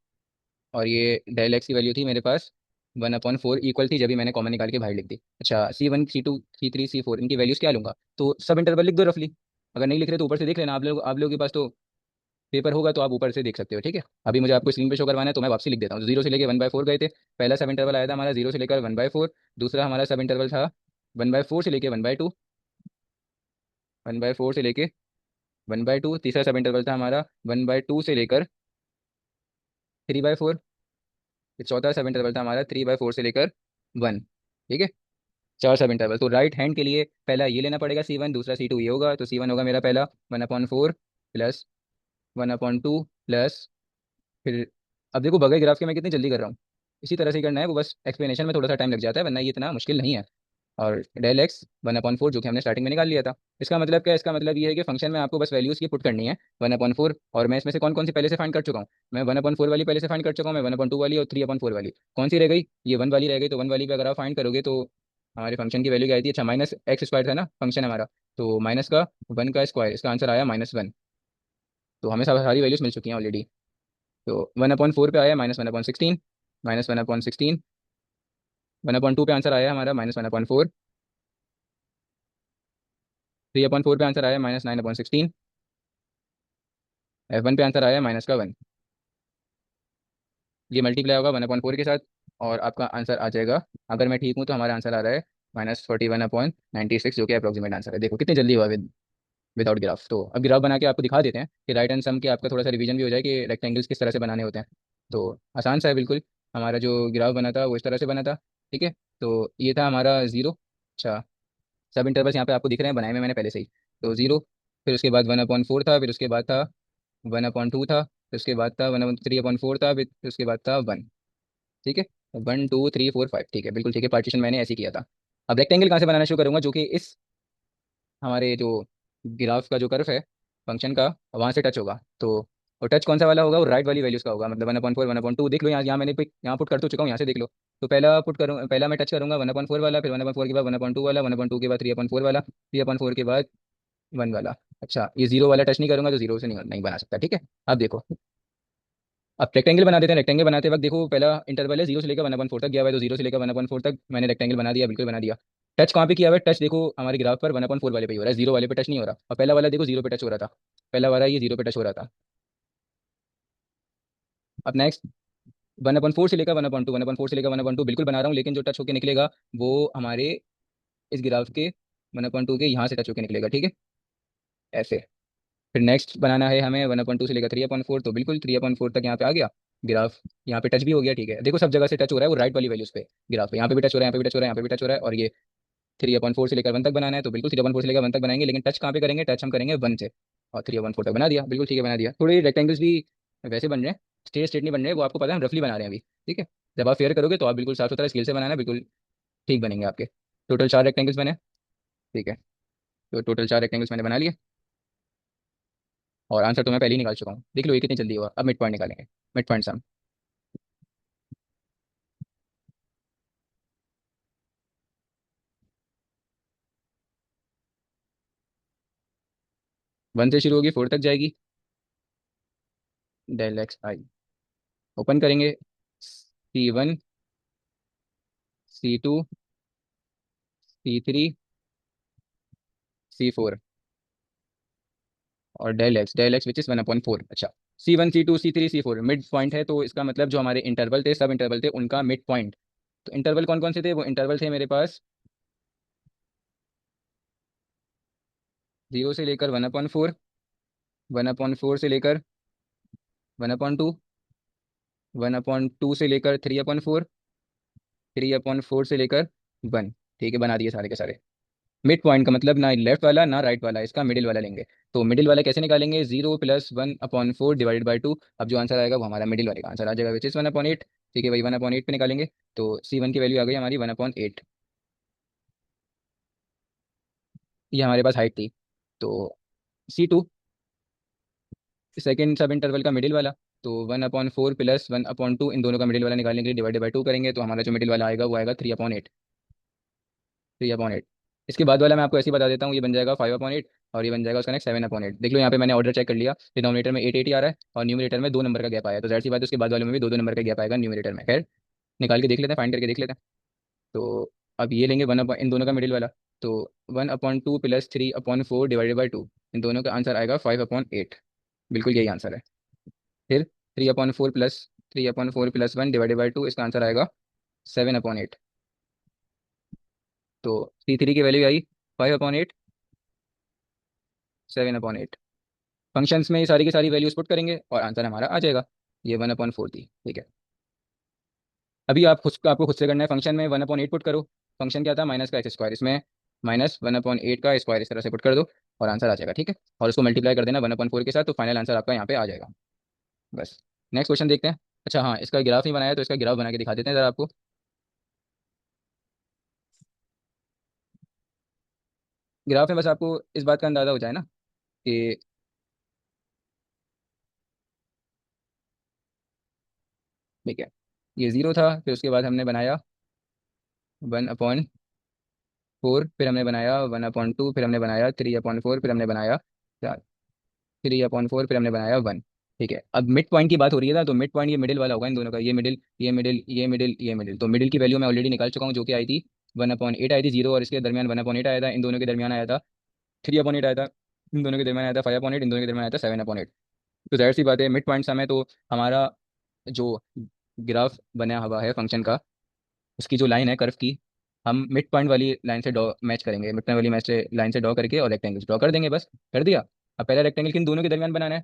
और ये डेल एक्स की वैल्यू थी मेरे पास 1/4 इक्वल थी, जब भी मैंने कॉमन निकाल के बाहर लिख दी। अच्छा, C1 C2 C3 C4, इनकी वैल्यूज़ क्या लूँगा, तो सब इंटरवल लिख दो रफली। अगर नहीं लिख रहे तो ऊपर से देख लेना, आप लोगों के पास तो पेपर होगा, तो आप ऊपर से देख सकते हो। ठीक है, अभी मुझे आपको स्क्रीन पे शो करवाना है, तो मैं वापसी लिख देता हूँ। 0 से लेकर 1/4 गए थे, पहला सब इंटरवल आया था हमारा 0 से लेकर 1/4, दूसरा हमारा सब इंटरवल था 1/4 से लेकर 1/2, 1/4 से लेकर 1/2, तीसरा सब इंटरवल था हमारा 1/2 से लेकर 3/4, चौथा सब इंटरवल था हमारा 3/4 से लेकर 1। ठीक है, 4 सब इंटरवल, तो राइट हैंड के लिए पहला ये लेना पड़ेगा C1, दूसरा C2, ये होगा, तो C1 होगा मेरा पहला 1/4 प्लस 1/2 प्लस, फिर अब देखो बगैर ग्राफ के मैं कितनी जल्दी कर रहा हूँ, इसी तरह से ही करना है, वो बस एक्सप्लेनेशन में थोड़ा सा टाइम लग जाता है, वरना ये इतना मुश्किल नहीं है। और डेल एक्स 1/4 जो कि हमने स्टार्टिंग में निकाल लिया था। इसका मतलब क्या है, इसका मतलब ये है कि फंक्शन में आपको बस वैल्यूज़ की पुट करनी है 1/4, और मैं इसमें से कौन कौन सी पहले से फाइंड कर चुका हूँ, मैं 1/4 वाली पहले से फाइंड कर चुका हूँ, मैं 1/2 वाली और 3/4 वाली, कौन सी रह गई, ये 1 वाली रह गई, तो 1 वाली पे अगर आप फाइंड करोगे तो हमारे फंक्शन की वैल्यू क्या आई थी, अच्छा -x² था ना फंक्शन हमारा, तो माइनस का 1 का स्क्वायर, इसका आंसर आया -1। तो हमें सब सारी वैल्यूज मिल चुकी हैं ऑलरेडी। तो 1/4 पे आया -1/16, -1/16, 1/2 पे आंसर आया हमारा -1/4, 3/4 पे आंसर आया -9/16, F1 पे आंसर आया -1। ये मल्टीप्लाई होगा 1/4 के साथ, और आपका आंसर आ जाएगा, अगर मैं ठीक हूँ तो हमारा आंसर आ रहा है -41/96, जो कि अप्रोक्सीमेट आंसर है। देखो कितनी जल्दी हुआ विदाउट ग्राफ। तो अब ग्राफ बना के आपको दिखा देते हैं कि राइट एंड सम के आपका थोड़ा सा रिवीजन भी हो जाए कि रेक्टेंगल्स किस तरह से बनाने होते हैं। तो आसान सा है बिल्कुल। हमारा जो ग्राफ बना था वो इस तरह से बना था, ठीक है। तो ये था हमारा जीरो। अच्छा, सब इंटरवल्स यहाँ पे आपको दिख रहे हैं, बनाए में मैंने पहले से ही। तो जीरो, फिर उसके बाद 1/4 था, फिर उसके बाद था 1/2 था, फिर उसके बाद था 1/3/4 था, फिर उसके बाद था 1। ठीक है, 1 2 3 4 5, ठीक है, बिल्कुल ठीक है। पार्टीशन मैंने ऐसे ही किया था। अब रेक्टेंगल कहाँ से बनाना शुरू करूंगा, जो कि इस हमारे जो ग्राफ का जो कर्व है फंक्शन का, वहाँ से टच होगा। तो और टच कौन सा वाला होगा, वो राइट वाली वैल्यूज का होगा, मतलब 1/4 1/2 देख लो। यहाँ मैंने यहाँ पुट कर तो चुका हूँ, यहाँ से देख लो। तो पहला पुट करूँ, पहला मैं टच करूंगा 1/4 वाला, फिर 1/4 के बाद 1/2 वाला, 1/2 के बाद 3/4 वाला, 3/4 के बाद 1 वाला। अच्छा, ये जीरो वाला टच नहीं करूंगा तो जीरो से नहीं नहीं बना सकता, ठीक है। अब देखो, अब रेक्टेंगल बना देते हैं। रेक्टेंगल बनाते वक्त देखो, पहला इंटरवल है 0 से लेकर 1/4 तक गया हुआ है, तो 0 से लेकर 1/4 तक मैंने रेक्टेंगल बना दिया, बिल्कुल बना दिया। टच कहाँ पे किया हुआ है, टच देखो हमारे ग्राफ पर 1/4 वाले पे ही हो रहा है, जीरो वाले पे टच नहीं हो रहा। और पहला वाला देखो जीरो पे टच हो रहा था, पहला वाला ये जीरो पे टच हो रहा था। अब नेक्स्ट 1/4 से लेकर 1/2, 1/4 से लेकर 1/2 बिल्कुल बना रहा हूँ, लेकिन जो टच होकर निकलेगा वो हमारे इस ग्राफ के 1/2 के यहाँ से टच होकर निकलेगा, ठीक है, ऐसे। फिर नेक्स्ट बनाना है हमें 1/2 से लेकर 3/4, तो बिल्कुल 3/4 तक यहाँ पे आ गया ग्राफ। यहाँ पे टच भी हो गया, ठीक है। देखो सब जगह से टच हो रहा है, वो राइट वाली वैल्यूज पे ग्राफ पे, यहाँ पे भी टच हो रहा है, यहाँ पे भी टच हो रहा है, यहाँ पे भी टच हो रहा है। और ये 3/4 से लेकर 1 तक बनाना है, तो बिल्कुल 3/4 से लेकर 1 तक बनाएंगे, लेकिन टच कहाँ पे करेंगे, टच हम करेंगे 1 से। और 3/4 तक बना दिया, बिल्कुल ठीक है, बना दिया। थोड़े रेक्टेंगल्स भी वैसे बन रहे हैं, स्ट्रेट स्ट्रेट नहीं बन रहे हैं, वो आपको पता है, हम रफली बना रहे हैं अभी, ठीक है। जब आप फेयर करोगे तो आप बिल्कुल साफ सुथरा स्केल से बनाना, बिल्कुल ठीक बनेंगे आपके। टोटल 4 रेक्टेंगल्स बने, ठीक है। तो टोटल 4 रेक्टेंगल्स मैंने बना लिए, और आंसर तो मैं पहले ही निकाल चुका हूँ, देख लो ये कितनी जल्दी हुआ। अब मिड पॉइंट निकालेंगे, मिड पॉइंट सम। 1 से शुरू होगी 4 तक जाएगी। डेल एक्स आई, ओपन करेंगे, C1, C2, C3, C4, और डेल एक्स विच इज 1/4। अच्छा, C1 C2 C3 C4 mid point है, तो इसका मतलब जो हमारे इंटरवल थे, सब इंटरवल थे, उनका मिड पॉइंट। तो इंटरवल कौन कौन से थे, वो इंटरवल थे मेरे पास 0 से लेकर 1/4, 1/4 से लेकर 1/2, 1/2 से लेकर 3/4, 3/4 से लेकर 1। ठीक है, बना दिए सारे के सारे। मिड पॉइंट का मतलब ना लेफ्ट वाला ना राइट वाला, इसका मिडिल वाला लेंगे। तो मिडिल वाला कैसे निकालेंगे, 0 + 1/4 डिवाइडेड बाई 2। अब जो आंसर आएगा वो हमारा मिडिल वाले का आंसर आ जाएगा, विच इज 1/8। ठीक है, वही 1/8 पे निकालेंगे। तो C1 की वैल्यू आ गई हमारी 1/8। ये हमारे पास हाइट थी। तो C2 सेकेंड सब इंटरवल का मिडिल वाला, तो 1/4 + 1/2, इन दोनों का मिडिल वाला निकालने के लिए डिवाइडेड बाई 2 करेंगे, तो हमारा जो मिडिल वाला आएगा वो आएगा 3/8। 3/8। इसके बाद वाला मैं आपको ऐसे ही बता देता हूँ, ये बन जाएगा 5/8, और ये बन जाएगा उसका नेक्स्ट 7/8। देख लो यहाँ पे मैंने ऑर्डर चेक कर लिया, डिनोमिनेटर में 8 8 ही आ रहा है, और न्यूमरेटर में 2 नंबर का गैप आया है, तो जाहिर सी बात है उसके बाद वाले में भी 2 2 नंबर का गैप आएगा न्यूमरेटर में। खैर, निकाल के देख लेते हैं, फाइंड करके देख लेते हैं। तो अब ये लेंगे इन दोनों का मिडिल वाला, तो 1/2 + 3/4 डिवाइडेड बाई 2, इन दोनों का आंसर आएगा 5/8। बिल्कुल यही आंसर है। फिर 3/4 + 1 डिवाइडेड बाई 2, इसका आंसर आएगा 7/8। तो C3 की वैल्यू आई 5/8, 7/8। फंक्शंस में ये सारी की सारी वैल्यूज पुट करेंगे और आंसर हमारा आ जाएगा। ये 1/4 थी, ठीक है। अभी आपको खुद से करना है, फंक्शन में 1/8 पुट करो। फंक्शन क्या था, -का x², इसमें -1/8 का स्क्वायर इस तरह से पुट कर दो, और आंसर आ जाएगा, ठीक है। और उसको मल्टीप्लाई कर देना 1/4 के साथ, तो फाइनल आंसर आपका यहाँ पे आ जाएगा। बस, नेक्स्ट क्वेश्चन देखते हैं। अच्छा हाँ, इसका ग्राफ नहीं बनाया, तो इसका ग्राफ बना के दिखा देते हैं ज़रा आपको। ग्राफ में बस आपको इस बात का अंदाज़ा हो जाए ना कि, ठीक है, ये ज़ीरो था, फिर उसके बाद हमने बनाया 1/4, फिर हमने बनाया 1/2, फिर हमने बनाया 3/4, फिर हमने बनाया 3/4, फिर हमने बनाया 1। ठीक है, अब मिड पॉइंट की बात हो रही है ना, तो मिड पॉइंट ये मिडिल वाला होगा इन दोनों का, ये मिडिल, ये मिडिल, ये मिडिल, ये मिडिल। तो मिडिल की वैल्यू मैं ऑलरेडी निकाल चुका हूँ, जो कि आई थी 1/8 आई थी, जीरो और इसके दरमियान 1/8 आया था, इन दोनों के दरमियान आया था 3/8 आया था, इन दोनों के दरमियान आया था 5/8, इन दोनों के दरमियान आया था 7/8। तो जाहिर सी बात है मिड पॉइंट सम है, तो हमारा जो ग्राफ बना हुआ है फंक्शन का, उसकी जो लाइन है कर्व की, हम मिड पॉइंट वाली लाइन से ड्रॉ मैच करेंगे, मिड पॉइंट वाली मैच से लाइन से ड्रॉ करके और रेक्टेंगल ड्रॉ कर देंगे, बस कर दिया। अब पहला रेक्टेंगल किन दोनों के दरमियान बनाना है?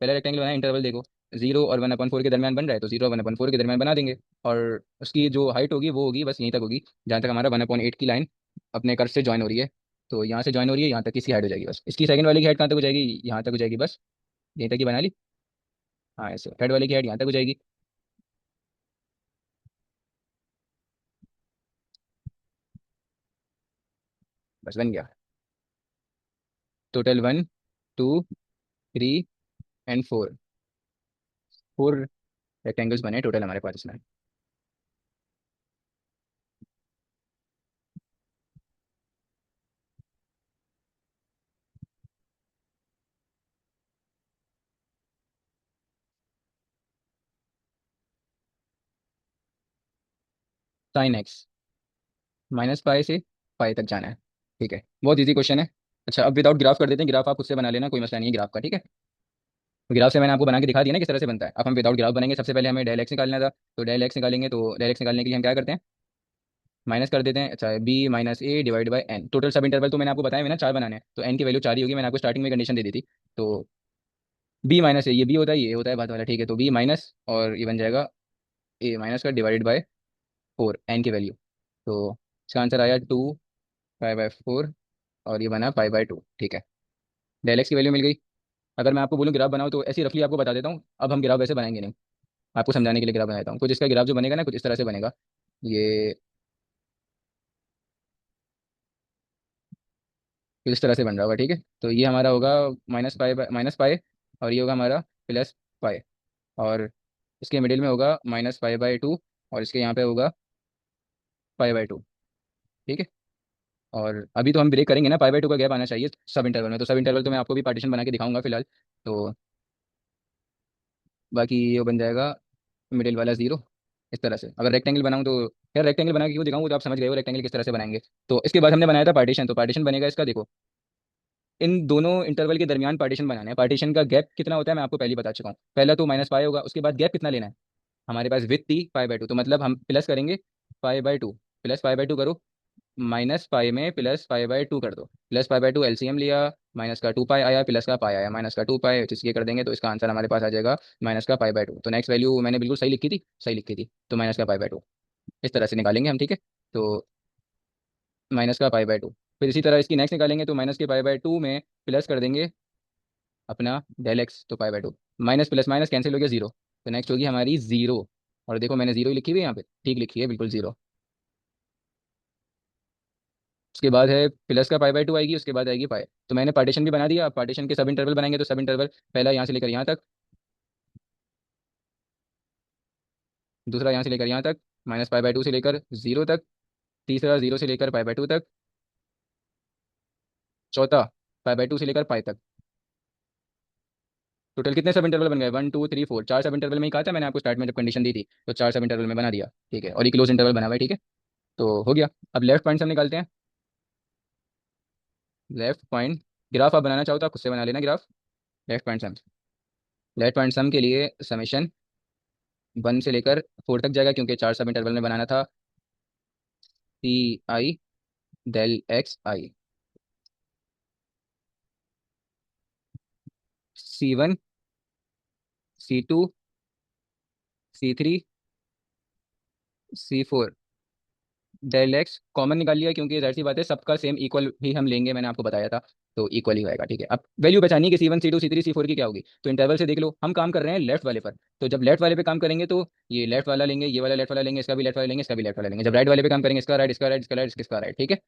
पहला रेक्टेंगल बनाना है, इंटरवल देखो, 0 और 1/4 के दरमियान बन रहा है, तो 0 और 1/4 के दरमियान बना देंगे। और उसकी जो हाइट होगी वो होगी बस यहीं तक होगी, जहाँ तक हमारा 1/8 की लाइन अपने कर्व से ज्वाइन हो रही है। तो यहाँ से ज्वाइन हो रही है, यहाँ तक इसकी हाइट हो जाएगी, बस इसकी सेकंड वाली की हाइट कहाँ तक हो जाएगी? यहाँ तक हो जाएगी, बस यहीं तक ही बना ली। हाँ ऐसे थर्ड वाली की हाइट यहाँ तक हो जाएगी। बस बन गया। टोटल 1 2 3 एंड 4, 4 रेक्टेंगल्स बने टोटल हमारे पास इसमें। sin x, -π से पाई तक जाना है। ठीक है, बहुत इजी क्वेश्चन है। अच्छा अब विदाउट ग्राफ कर देते हैं, ग्राफ आप खुद से बना लेना, कोई मसला नहीं है ग्राफ का, ठीक है। तो ग्राफ से मैंने आपको बना के दिखा दिया ना किस तरह से बनता है। अब हम विदाउट ग्राफ बनेंगे। सबसे पहले हमें डेल एक्स निकालना था, तो डेल एक्स निकालेंगे, तो डेल एक्स निकालने के लिए हम क्या करते हैं? माइनस कर देते हैं। अच्छा, b - a/n, टोटल सब इंटरवल तो मैंने आपको बताया मैंने 4 बनाने हैं, तो n की वैल्यू 4 ही होगी, मैंने आपको स्टार्टिंग में कंडीशन दे दी थी। तो b - a, ये b होता है, ये होता है बात वाला, ठीक है। तो b माइनस, और ये बन जाएगा a माइनस का डिवाइडेड बाय 4 n की वैल्यू। तो इसका आंसर आया 2 π/4, और ये बना π/2, ठीक है। डेल एक्स की वैल्यू मिल गई। अगर मैं आपको बोलूँ ग्राफ बनाओ, तो ऐसी रफली आपको बता देता हूँ, अब हम ग्राफ वैसे बनाएंगे नहीं, आपको समझाने के लिए ग्राफ बनाता हूँ। कुछ इसका ग्राफ जो बनेगा ना, कुछ इस तरह से बनेगा। ये कुछ इस तरह से बन रहा होगा, ठीक है। तो ये हमारा होगा -π, और ये होगा हमारा +π, और इसके मिडिल में होगा -π/2, और इसके यहाँ पे होगा π/2, ठीक है। और अभी तो हम ब्रेक करेंगे ना, π/2 का गैप आना चाहिए सब इंटरवल में, तो सब इंटरवल तो मैं आपको भी पार्टीशन बना के दिखाऊंगा फिलहाल। तो बाकी ये बन जाएगा मिडिल वाला 0, इस तरह से। अगर रेक्टेंगल बनाऊं तो, यार रेक्टेंगल बना के क्यों दिखाऊं, वो तो आप समझ गए हो रेक्टेंगल किस तरह से बनाएंगे। तो इसके बाद हमने बनाया था पार्टीशन, तो पार्टीशन बनेगा इसका, देखो इन दोनों इंटरवल के दरमियान पार्टीशन बनाना है। पार्टीशन का गैप कितना होता है मैं आपको पहले ही बता चुका हूँ, पहला तो -π होगा, उसके बाद गैप कितना लेना है? हमारे पास विथ थी π/2, तो मतलब हम प्लस करेंगे π/2, प्लस π/2 करो, -π में +π/2 कर दो, +π/2 एलसीएम लिया, माइनस का 2 पाई आया, प्लस का पाई आया, माइनस का 2 पाई, जिसके कर देंगे तो इसका आंसर हमारे पास आ जाएगा -का π/2। तो नेक्स्ट वैल्यू मैंने बिल्कुल सही लिखी थी, सही लिखी थी, तो -का π/2 इस तरह से निकालेंगे हम, ठीक है। तो -का π/2, फिर इसी तरह इसकी नेक्स्ट निकालेंगे, तो माइनस के π/2 में प्लस कर देंगे अपना डेल एक्स, तो π/2, माइनस प्लस माइनस कैंसिल हो गया 0, तो नेक्स्ट होगी हमारी 0। और देखो मैंने 0 ही लिखी हुई है यहाँ पे, ठीक लिखी है बिल्कुल 0। उसके बाद है प्लस का π/2 आएगी, उसके बाद आएगी पाई। तो मैंने पार्टीशन भी बना दिया। अब पार्टीशन के सब इंटरवल बनाएंगे, तो सब इंटरवल पहला यहाँ से लेकर यहाँ तक, दूसरा यहाँ से लेकर यहाँ तक, -π/2 से लेकर 0 तक, तीसरा 0 से लेकर π/2 तक, चौथा π/2 से लेकर पाई तक। टोटल कितने सब इंटरवल बन गए? 1 2 3 4, 4 सब इंटरवल में ही कहा था मैंने आपको स्टार्ट में जब कंडीशन दी थी, तो 4 सब इंटरवल में बना दिया, ठीक है। और ये क्लोज इंटरवल बना हुआ है, ठीक है। तो हो गया। अब लेफ्ट पॉइंट हम निकालते हैं। लेफ्ट पॉइंट ग्राफ आप बनाना चाहो तो आप खुद से बना लेना graph. Left point sum, left point sum के लिए समेशन 1 से लेकर 4 तक जाएगा, क्योंकि 4 सब इंटरवल में बनाना था। Ci del xi, C1, C2, C3, C4, del x common निकाल लिया, क्योंकि जाहिर सी बात है सबका सेम इक्वल ही हम लेंगे, मैंने आपको बताया था। तो इक्वल ही होएगा, ठीक है। अब वैल्यू बचानी कि C1 C2 C3 C4 की क्या होगी, तो इंटरवल से देख लो, हम काम कर रहे हैं लेफ्ट वाले पर। तो जब लेफ्ट वाले पे काम करेंगे, तो ये लेफ्ट वाला लेंगे, ये वाला लेफ्ट वाला लेंगे, इसका भी लेफ्ट वाला लेंगे, इसका भी लेफ्ट वाला लेंगे। जब राइट वाले पे काम करेंगे, इसका राइट, इसका राइट, इसका राइट, इसका राइट, ठीक है।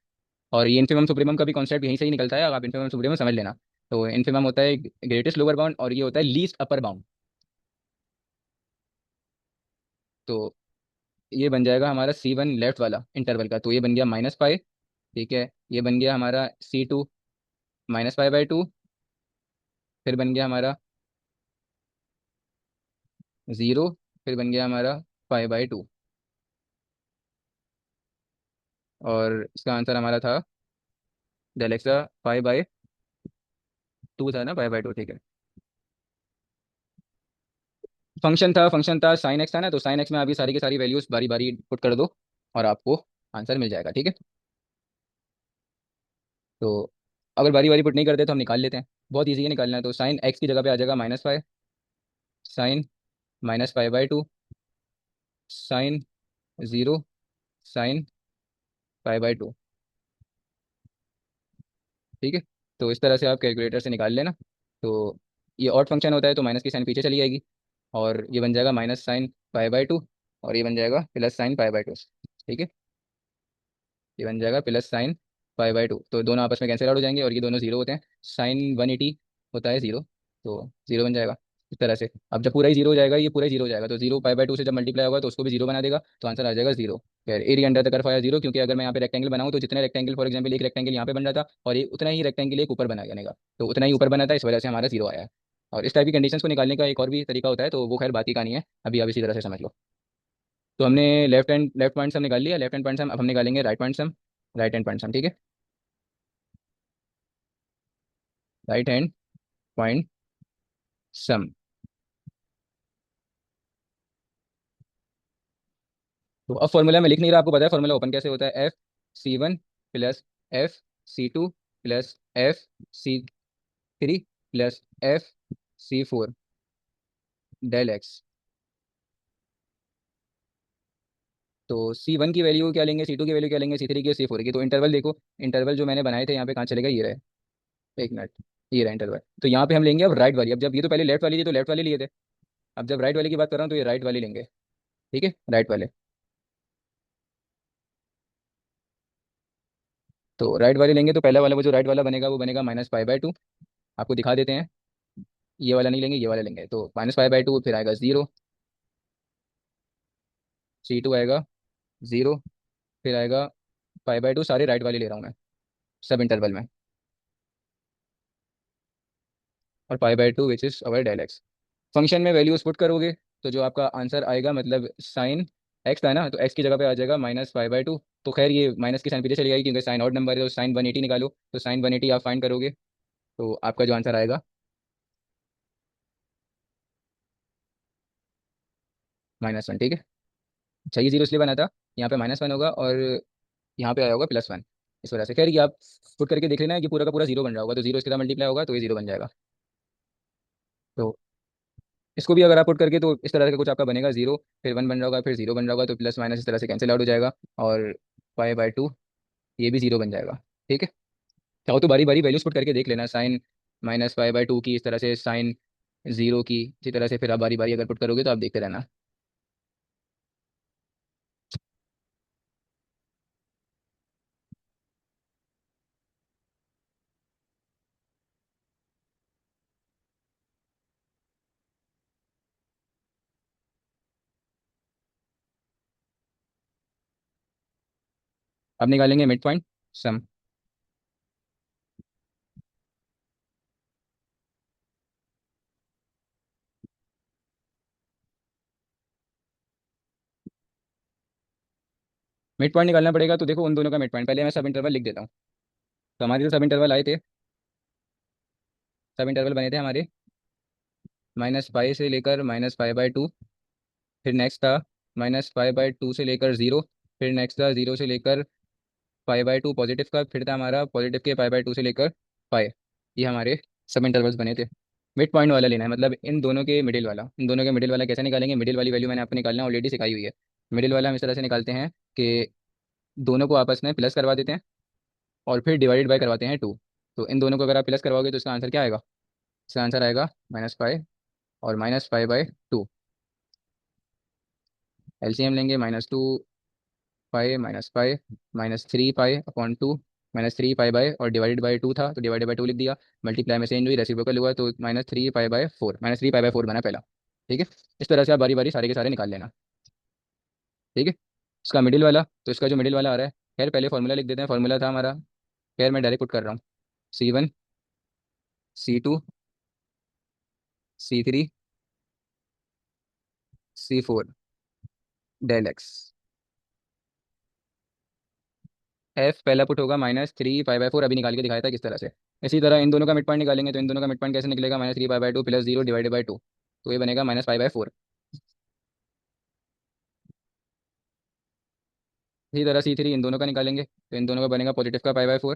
और ये इन्फिमम सुप्रीमम का भी कॉन्सेप्ट यहीं से ही निकलता है, आप इन्फिमम सुप्रीमम समझ लेना। तो इन्फिमम होता है ग्रेटेस्ट लोअर बाउंड, और ये होता है लीस्ट अपर बाउंड। तो ये बन जाएगा हमारा C1 लेफ्ट वाला इंटरवल का, तो ये बन गया -π, ठीक है। ये बन गया हमारा C2 -π/2, फिर बन गया हमारा 0, फिर बन गया हमारा π/2, और इसका आंसर हमारा था डेल एक्स का π/2 था ना, π/2, ठीक है। फंक्शन था साइन एक्स था ना, तो साइन एक्स में अभी सारी की सारी वैल्यूज बारी बारी पुट कर दो और आपको आंसर मिल जाएगा, ठीक है। तो अगर बारी बारी पुट नहीं करते तो हम निकाल लेते हैं, बहुत ईजी है निकालना है। तो साइन एक्स की जगह पे आ जाएगा -5, साइन -5/2, साइन 0, साइन 5/2, ठीक है। तो इस तरह से आप कैलकुलेटर से निकाल लेना। तो ये ऑड फंक्शन होता है तो माइनस की साइन पीछे चली जाएगी, और ये बन जाएगा -sin π/2, और ये बन जाएगा +sin π/2, ठीक है। ये बन जाएगा +sin π/2, तो दोनों आपस में कैंसिल आउट हो जाएंगे और ये दोनों जीरो होते हैं। sin 180 होता है जीरो, तो जीरो बन जाएगा इस तरह से। अब जब पूरा ही जीरो हो जाएगा, ये पूरा ही जीरो हो जाएगा, तो 0 π/2 से जब मल्टीप्लाई होगा तो उसको भी जीरो बना देगा, तो आंसर आ जाएगा जीरो। फिर एरिया अंडर द कर्व आया जीरो, क्योंकि अगर मैं यहाँ पे रेक्टेंगल बनाऊँ तो जितने रेक्टेंगल, फॉर एग्जाम्पल एक रेक्टेंगल यहाँ पे बन रहा था और ये उतना ही रेक्टेंगल एक ऊपर बना बनेगा, तो उतना ही ऊपर बना था, इस वजह से हमारा जीरो आया है। और इस टाइप की कंडीशंस को निकालने का एक और भी तरीका होता है, तो वो खैर बात की कहानी है, अभी आप इसी तरह से समझ लो। तो हमने लेफ्ट पॉइंट सम निकाल लिया, लेफ्ट हैंड पॉइंट सम, अब हम निकालेंगे right point sum. Right hand point sum, ठीक है। Right hand point sum. तो अब फॉर्मूला में लिख नहीं रहा, आपको पता है फॉर्मूला ओपन कैसे होता है, F(c1) plus F(c2) plus F(c3) plus F(c4) del x. तो C1 की वैल्यू क्या लेंगे, C2 की वैल्यू क्या लेंगे, C3 की और C4 की। तो इंटरवल देखो, इंटरवल जो मैंने बनाए थे यहाँ पे कहाँ चले गए, ये रहे, एक मिनट, ये रहा इंटरवल। तो यहाँ पे हम लेंगे अब राइट वाली। अब जब ये तो पहले लेफ्ट वाली थी तो लेफ्ट वाली लिए थे, अब जब राइट वाली की बात कर रहा हूँ तो ये राइट वाली लेंगे, ठीक है, राइट वाले। तो राइट वाले लेंगे, तो पहला वाला वो जो राइट वाला बनेगा वो बनेगा -π/2। आपको दिखा देते हैं, ये वाला नहीं लेंगे, ये वाला लेंगे। तो -π/2, फिर आएगा जीरो, C2 आएगा जीरो, फिर आएगा π/2, सारे राइट वाले ले रहा हूँ मैं सब इंटरवल में, और π/2 which is our del X. Function में वैल्यूज पुट करोगे तो जो आपका आंसर आएगा, मतलब साइन एक्स था ना, तो एक्स की जगह पे आ जाएगा -π/2। तो खैर ये माइनस की साइन पीछे चली जाएगी क्योंकि साइन ऑड नंबर है, तो साइन 180 निकालो, तो साइन 180 आप फाइंड करोगे, तो आपका जो आंसर आएगा -1, ठीक है। अच्छा, ये जीरो इसलिए बना था, यहाँ पे -1 होगा और यहाँ पे आया होगा +1, इस वजह से। खैर ये आप पुट करके देख लेना कि पूरा का पूरा जीरो बन रहा होगा, तो जीरो इसके साथ मल्टीप्लाई होगा तो ये जीरो बन जाएगा। तो इसको भी अगर आप पुट करके, तो इस तरह का कुछ आपका बनेगा, जीरो फिर वन बन रहा होगा, फिर जीरो बन रहा होगा, तो प्लस माइनस इस तरह से कैंसिल आउट हो जाएगा, और π/2 ये भी जीरो बन जाएगा, ठीक है। चाहो तो बारी बारी वैल्यूज पुट करके देख लेना, साइन -π/2 की, इस तरह से साइन जीरो की, इसी तरह से फिर आप बारी बारी अगर पुट करोगे तो आप देखते रहना। अब निकालेंगे mid point sum. Mid point निकालना पड़ेगा, तो देखो उन दोनों का मिड पॉइंट, पहले मैं सब इंटरवल लिख देता हूँ। तो हमारे जो सब इंटरवल आए थे, सब इंटरवल बने थे हमारे -π से लेकर -π/2, फिर नेक्स्ट था -π/2 से लेकर जीरो, फिर नेक्स्ट था जीरो से लेकर π/2 पॉजिटिव का, फिर था हमारा पॉजिटिव के π/2 से लेकर पाई। ये हमारे सब इंटरवल्स बने थे। मिड पॉइंट वाला लेना है, मतलब इन दोनों के मिडिल वाला। इन दोनों के मिडिल वाला कैसे निकालेंगे, मिडिल वाली वैल्यू मैंने आपको निकालना ऑलरेडी सिखाई हुई है। मिडिल वाला हम इस तरह से निकालते हैं कि दोनों को आपस में प्लस करवा देते हैं और फिर डिवाइडेड बाय करवाते हैं 2। तो इन दोनों को अगर आप प्लस करवाओगे तो इसका आंसर क्या आएगा, इसका आंसर आएगा -π और -π/2। एलसीएम लेंगे, -2π -π -3π/2, -3π और डिवाइडेड बाई 2 था तो डिवाइडेड बाई 2 लिख दिया। मल्टीप्लाई में चेंज हुई, रेसिप्रोकल हुआ तो -3π/4, -3π/4 बना पहला, ठीक है। इस तरह से आप बारी बारी सारे के सारे निकाल लेना, ठीक है। इसका मिडिल वाला, तो इसका जो मिडिल वाला आ रहा है, खैर पहले फॉर्मूला लिख देते हैं। फॉर्मूला था हमारा, खैर मैं डायरेक्ट पुट कर रहा हूँ, C1, C2, C3, C4 del x. F पहला पुट होगा -3π/4, अभी निकाल के दिखाया था किस तरह से। इसी तरह इन दोनों का मिड पॉइंट निकालेंगे, तो इन दोनों का मिड पॉइंट कैसे निकलेगा, -3π/2 + 0 डिवाइडेड बाई 2, तो ये बनेगा -π/4। इसी तरह C3 इन दोनों का निकालेंगे तो इन दोनों का बनेगा पॉजिटिव का पाई/4।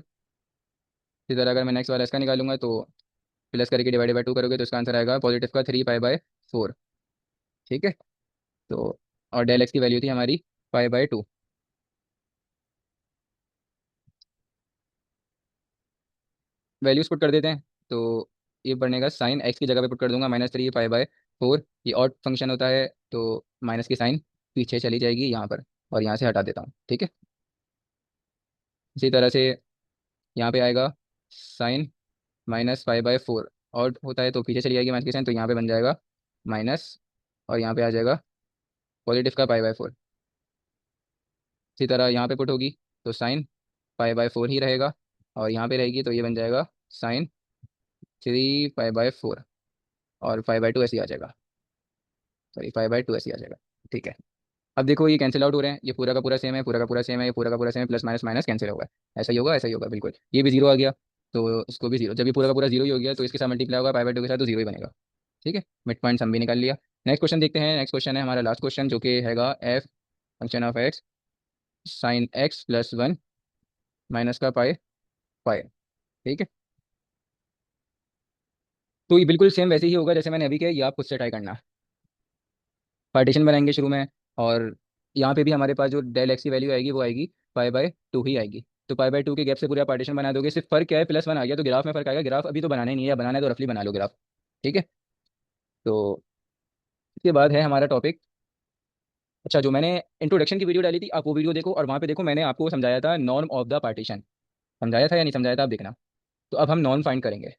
इसी तरह अगर मैं नेक्स्ट वाला इसका निकालूंगा तो प्लस करके डिवाइड बाय 2 करोगे तो इसका आंसर आएगा पॉजिटिव का 3 पाई/4। ठीक है। तो और डेल एक्स की वैल्यू थी हमारी पाई/2। वैल्यूज पुट कर देते हैं तो ये बनेगा साइन एक्स की जगह पे पुट कर दूंगा -3 पाई/4। ये ऑड फंक्शन होता है तो माइनस की साइन पीछे चली जाएगी यहाँ पर, और यहाँ से हटा देता हूँ। ठीक है। इसी तरह से यहाँ पे आएगा साइन -पाई/4। ऑड होता है तो पीछे चली जाएगी माइनस की साइन, तो यहाँ पे बन जाएगा माइनस, और यहाँ पे आ जाएगा पॉजिटिव का पाई/4। इसी तरह यहाँ पे पुट होगी तो साइन पाई/4 ही रहेगा, और यहाँ पे रहेगी तो ये बन जाएगा साइन 3 पाई/4, और 5/2 ऐसे ही आ जाएगा। सॉरी 5/2 ऐसे ही आ जाएगा। ठीक है। अब देखो ये कैंसिल आउट हो रहे हैं, ये पूरा का पूरा सेम है, पूरा का पूरा सेम है, ये पूरा का पूरा सेम है, प्लस माइनस माइनस कैंसिल होगा। ऐसा ही होगा, ऐसा ही होगा बिल्कुल। ये भी जीरो आ गया तो इसको भी जीरो, जब ये पूरा का पूरा जीरो ही हो गया तो इसके साथ मल्टीप्लाई होगा पाई/2 के साथ, तो जीरो ही बनेगा। ठीक है। मिड पॉइंट हम भी निकाल लिया। नेक्स्ट क्वेश्चन देखते हैं। नेक्स्ट क्वेश्चन है हमारा लास्ट क्वेश्चन, जो कि हैगा F function of x sine x+1 minus का पाई पाई। ठीक है। तो ये बिल्कुल सेम वैसे ही होगा जैसे मैंने अभी किया, ये आप खुद से ट्राई करना। पार्टीशन बनाएंगे शुरू में, और यहाँ पे भी हमारे पास जो डेल एक्स की वैल्यू आएगी वो आएगी पाई/2 ही आएगी। तो पाई/2 के गैप से पूरा पार्टीशन बना दोगे। सिर्फ फर्क क्या है, +1 आ गया तो ग्राफ में फर्क आएगा। ग्राफ अभी तो बनाना ही नहीं है, या बनाना है तो रफली बना लो ग्राफ। ठीक है। तो इसके बाद है हमारा टॉपिक। अच्छा, जो मैंने इंट्रोडक्शन की वीडियो डाली थी आप वो वीडियो देखो, और वहाँ पे देखो मैंने आपको समझाया था नॉर्म ऑफ द पार्टीशन। समझाया था या नहीं समझाया था आप देखना। तो अब हम नॉर्म फाइंड करेंगे।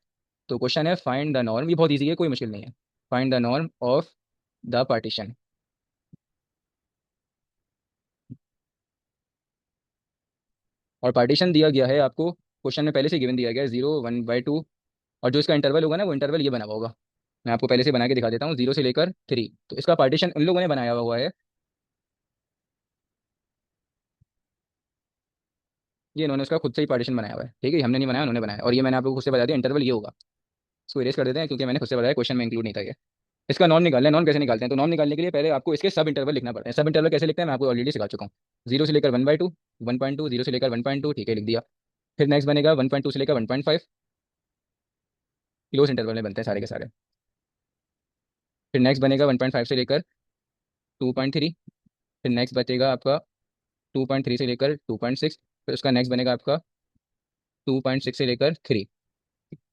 तो क्वेश्चन है फाइंड द नॉर्म, ये बहुत ईजी है, कोई मुश्किल नहीं है। Find the norm of the partition. और पार्टीशन दिया गया है आपको, क्वेश्चन में पहले से गिवन दिया गया है 0 1/2, और जो इसका इंटरवल होगा ना वो इंटरवल ये बना हुआ होगा। मैं आपको पहले से बना के दिखा देता हूँ, 0 से लेकर 3। तो इसका पार्टीशन इन लोगों ने बनाया हुआ है। ये इन्होंने उसका खुद से ही पार्टीशन बनाया हुआ है। ठीक है। ये हमने नहीं बनाया, उन्होंने बनाया है। और ये मैंने आपको खुद से बता दिया इंटरवल ये होगा। इसको इरेज कर देते हैं क्योंकि मैंने खुद से बताया, क्वेश्चन में इंक्लूड नहीं था ये। इसका नॉर्म निकालना है। नॉर्म कैसे निकालते हैं, तो नॉर्म निकालने के लिए पहले आपको इसके सब इंटरवल लिखना पड़ता है। सब इंटरवल कैसे लिखते हैं मैं आपको ऑलरेडी सिखा चुका हूँ। 0 से लेकर 1/2, 1.2, 0 से लेकर 1.2, ठीक है लिख दिया। फिर नेक्स्ट बनेगा 1.2 से लेकर 1.5। क्लोज इंटरवल में बनते हैं सारे के सारे। फिर नेक्स्ट बनेगा 1.5 से लेकर 2.3। फिर नेक्स्ट बचेगा आपका 2.3 से लेकर 2.6। फिर उसका नेक्स्ट बनेगा आपका 2.6 से लेकर 3।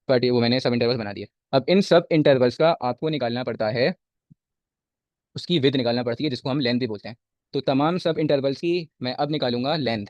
बट ये वो मैंने सब इंटरवल्स बना दिए। अब इन सब इंटरवल्स का आपको निकालना पड़ता है, उसकी विद निकालना पड़ती है, जिसको हम लेंथ भी बोलते हैं। तो तमाम सब इंटरवल्स की मैं अब निकालूंगा लेंथ।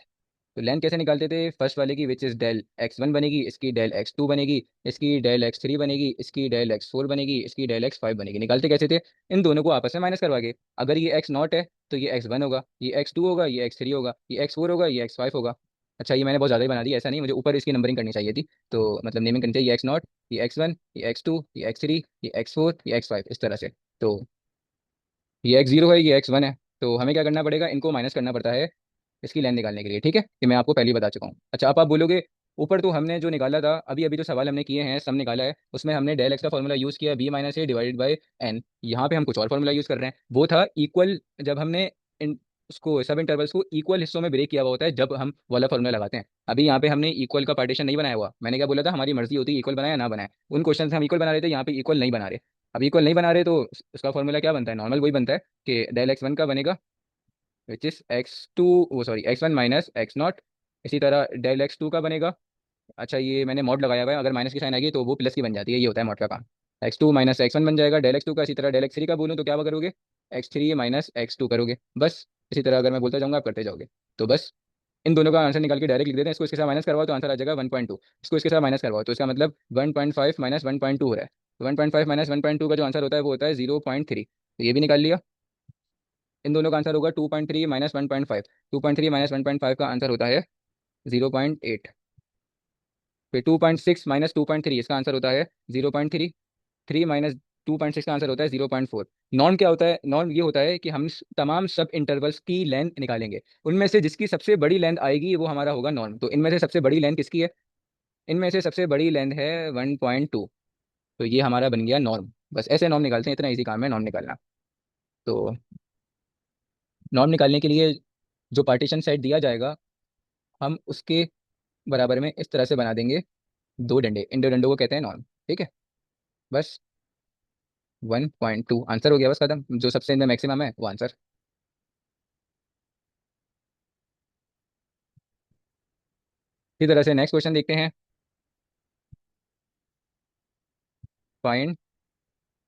तो लेंथ कैसे निकालते थे, फर्स्ट वाले की विच इज डेल x1 बनेगी, इसकी डेल x2 बनेगी, इसकी डेल x3 बनेगी, इसकी डेल x4 बनेगी, इसकी डेल x5 बनेगी। निकालते कैसे थे, इन दोनों को आपस में माइनस करवा के। अगर ये x नॉट है तो ये x1 होगा, ये x2 होगा, ये x3 होगा, ये x4 होगा, ये x5 होगा। अच्छा, ये मैंने बहुत ज़्यादा ही बना दी, ऐसा नहीं, मुझे ऊपर इसकी नंबरिंग करनी चाहिए थी। तो मतलब नेमिंग करनी चाहिए, ये x0, ये x1, ये x2, ये x3, ये x4, ये x5, इस तरह से। तो ये x0 है, ये x1 है। तो हमें क्या करना पड़ेगा, इनको माइनस करना पड़ता है इसकी लेंथ निकालने के लिए। ठीक है, ये मैं आपको पहले ही बता चुका हूँ। अच्छा, अब आप बोलोगे ऊपर तो हमने जो निकाला था, अभी अभी जो सवाल हमने किए हैं सम निकाला है, उसमें हमने डेल एक्स का फॉर्मूला यूज़ किया b-a/n। यहाँ पे हम कुछ और फॉर्मूला यूज़ कर रहे हैं, वो था इक्वल। जब हमने इन उसको सब इंटरवल्स को इक्वल हिस्सों में ब्रेक किया हुआ होता है, जब हम वाला फॉर्मूला लगाते हैं। अभी यहाँ पे हमने इक्वल का पार्टीशन नहीं बनाया हुआ। मैंने क्या बोला था, हमारी मर्जी होती है इक्वल बनाया ना बनाए। उन क्वेश्चन से हम इक्वल बना रहे थे, यहाँ पे इक्वल नहीं बना रहे। अब इक्वल नहीं बना रहे तो उसका फॉर्मूला क्या बनता है, नॉर्मल वही बनता है कि डेल x1 का बनेगा विच इज x2, वो सॉरी x1 माइनस x0। इसी तरह डेल x2 का बनेगा। अच्छा, ये मैंने मॉड लगाया हुआ है, अगर माइनस की साइन आएगी तो वो प्लस की बन जाती है, ये होता है मॉड का काम। x2 माइनस x1 बन जाएगा डेल x2 का। इसी तरह डेल x3 का बोलूँ तो क्या करोगे, x3 माइनस x2 करोगे बस। इसी तरह अगर मैं बोलता जाऊँगा आप करते जाओगे। तो बस इन दोनों का आंसर निकाल के डायरेक्ट लिख देते हैं। इसको इसके साथ माइनस करवाओ तो आंसर आ जाएगा 1.2। इसको इसके साथ माइनस करवाओ तो इसका मतलब 1.5 माइनस 1.2 हो रहा है। तो 1.5 माइनस 1.2 का जो आंसर होता है वो होता है 0.3। तो ये भी निकाल लिया। इन दोनों का आंसर होगा 2.3 माइनस 1.5। 2.3 माइनस 1.5 का आंसर होता है 0.8। फिर 2.6 माइनस 2.3, इसका आंसर होता है 0.3। 3 माइनस 2.6 का आंसर होता है 0.4। नॉर्म क्या होता है, नॉर्म ये होता है कि हम तमाम सब इंटरवल्स की लेंथ निकालेंगे, उनमें से जिसकी सबसे बड़ी लेंथ आएगी वो हमारा होगा नॉर्म। तो इनमें से सबसे बड़ी लेंथ किसकी है, इनमें से सबसे बड़ी लेंथ है 1.2। तो ये हमारा बन गया नॉर्म। बस ऐसे नॉर्म निकालते हैं, इतना इजी काम है नॉर्म निकालना। तो नॉर्म निकालने के लिए जो पार्टीशन सेट दिया जाएगा हम उसके बराबर में इस तरह से बना देंगे दो डंडे, इन दो डंडों को कहते हैं नॉर्म। ठीक है, बस 1.2 आंसर हो गया, बस खत्म। जो सबसे मैक्सिमम है वो आंसर। इसी तरह से नेक्स्ट क्वेश्चन देखते हैं। Find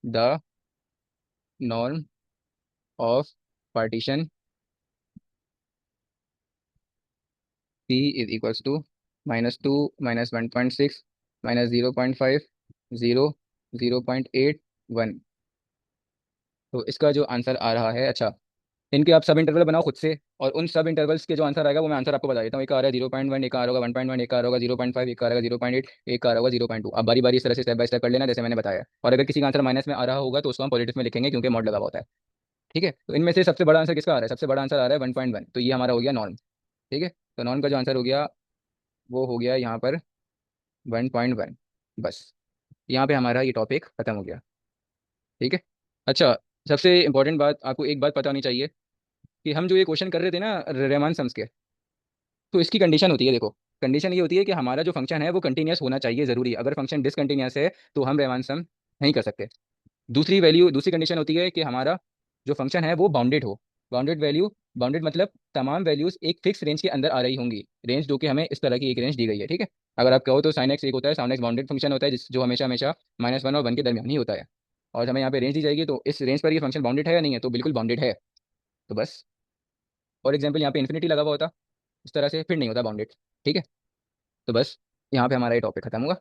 the norm of partition P is equals to -2 -1.6 -0.5 0 0.81। तो इसका जो आंसर आ रहा है, अच्छा, इनके आप सब इंटरवल बनाओ खुद से, और उन सब इंटरवल्स के जो आंसर आएगा वो मैं आंसर आपको बता देता हूँ। एक आ रहा है 0.1, एक आ रहा होगा 1.1, एक आ रहा होगा 0.5, एक आ रहा होगा 0.8, एक आ रहा होगा 0.2। आप बारी बारी इस तरह से स्टेप बाय स्टेप कर लेना जैसे मैंने बताया। और अगर किसी का आंसर माइनस में आ रहा होगा तो उसको हम पॉजिटिव में लिखेंगे क्योंकि मॉड लगा हुआ होता है। ठीक है, तो इनमें से सबसे बड़ा आंसर किसका आ रहा है? सबसे बड़ा आंसर आ रहा है 1.1, तो ये हमारा हो गया नॉर्म। ठीक है, तो नॉर्म का जो आंसर हो गया वो हो गया यहाँ पर 1.1। बस यहाँ पे हमारा ये टॉपिक खत्म हो गया। ठीक है, अच्छा, सबसे इंपॉर्टेंट बात, आपको एक बात पता होनी चाहिए कि हम जो ये क्वेश्चन कर रहे थे ना रेमान सम्स के, तो इसकी कंडीशन होती है, देखो, कंडीशन ये होती है कि हमारा जो फंक्शन है वो कंटिन्यूस होना चाहिए, जरूरी है। अगर फंक्शन डिसकंटिन्यूस है तो हम रेमान सम नहीं कर सकते। दूसरी कंडीशन होती है कि हमारा जो फंक्शन है वो बाउंडेड हो। बाउंडेड वैल्यू, बाउंडेड मतलब तमाम वैल्यूज एक फिक्स रेंज के अंदर आ रही होंगी, रेंज जो कि हमें इस तरह की एक रेंज दी गई है। ठीक है, अगर आप कहो तो साइन एक्स एक होता है, साइन एक्स बाउंडेड फंक्शन होता है जो हमेशा हमेशा -1 और 1 के दरमियान ही होता है। और हमें यहाँ पे रेंज दी जाएगी, तो इस रेंज पर ये फंक्शन बाउंडेड है या नहीं है, तो बिल्कुल बाउंडेड है। तो बस, फॉर एग्जाम्पल यहाँ पे इन्फिनिटी लगा हुआ होता इस तरह से, फिर नहीं होता बाउंडेड। ठीक है, तो बस यहाँ पे हमारा ये टॉपिक खत्म हुआ।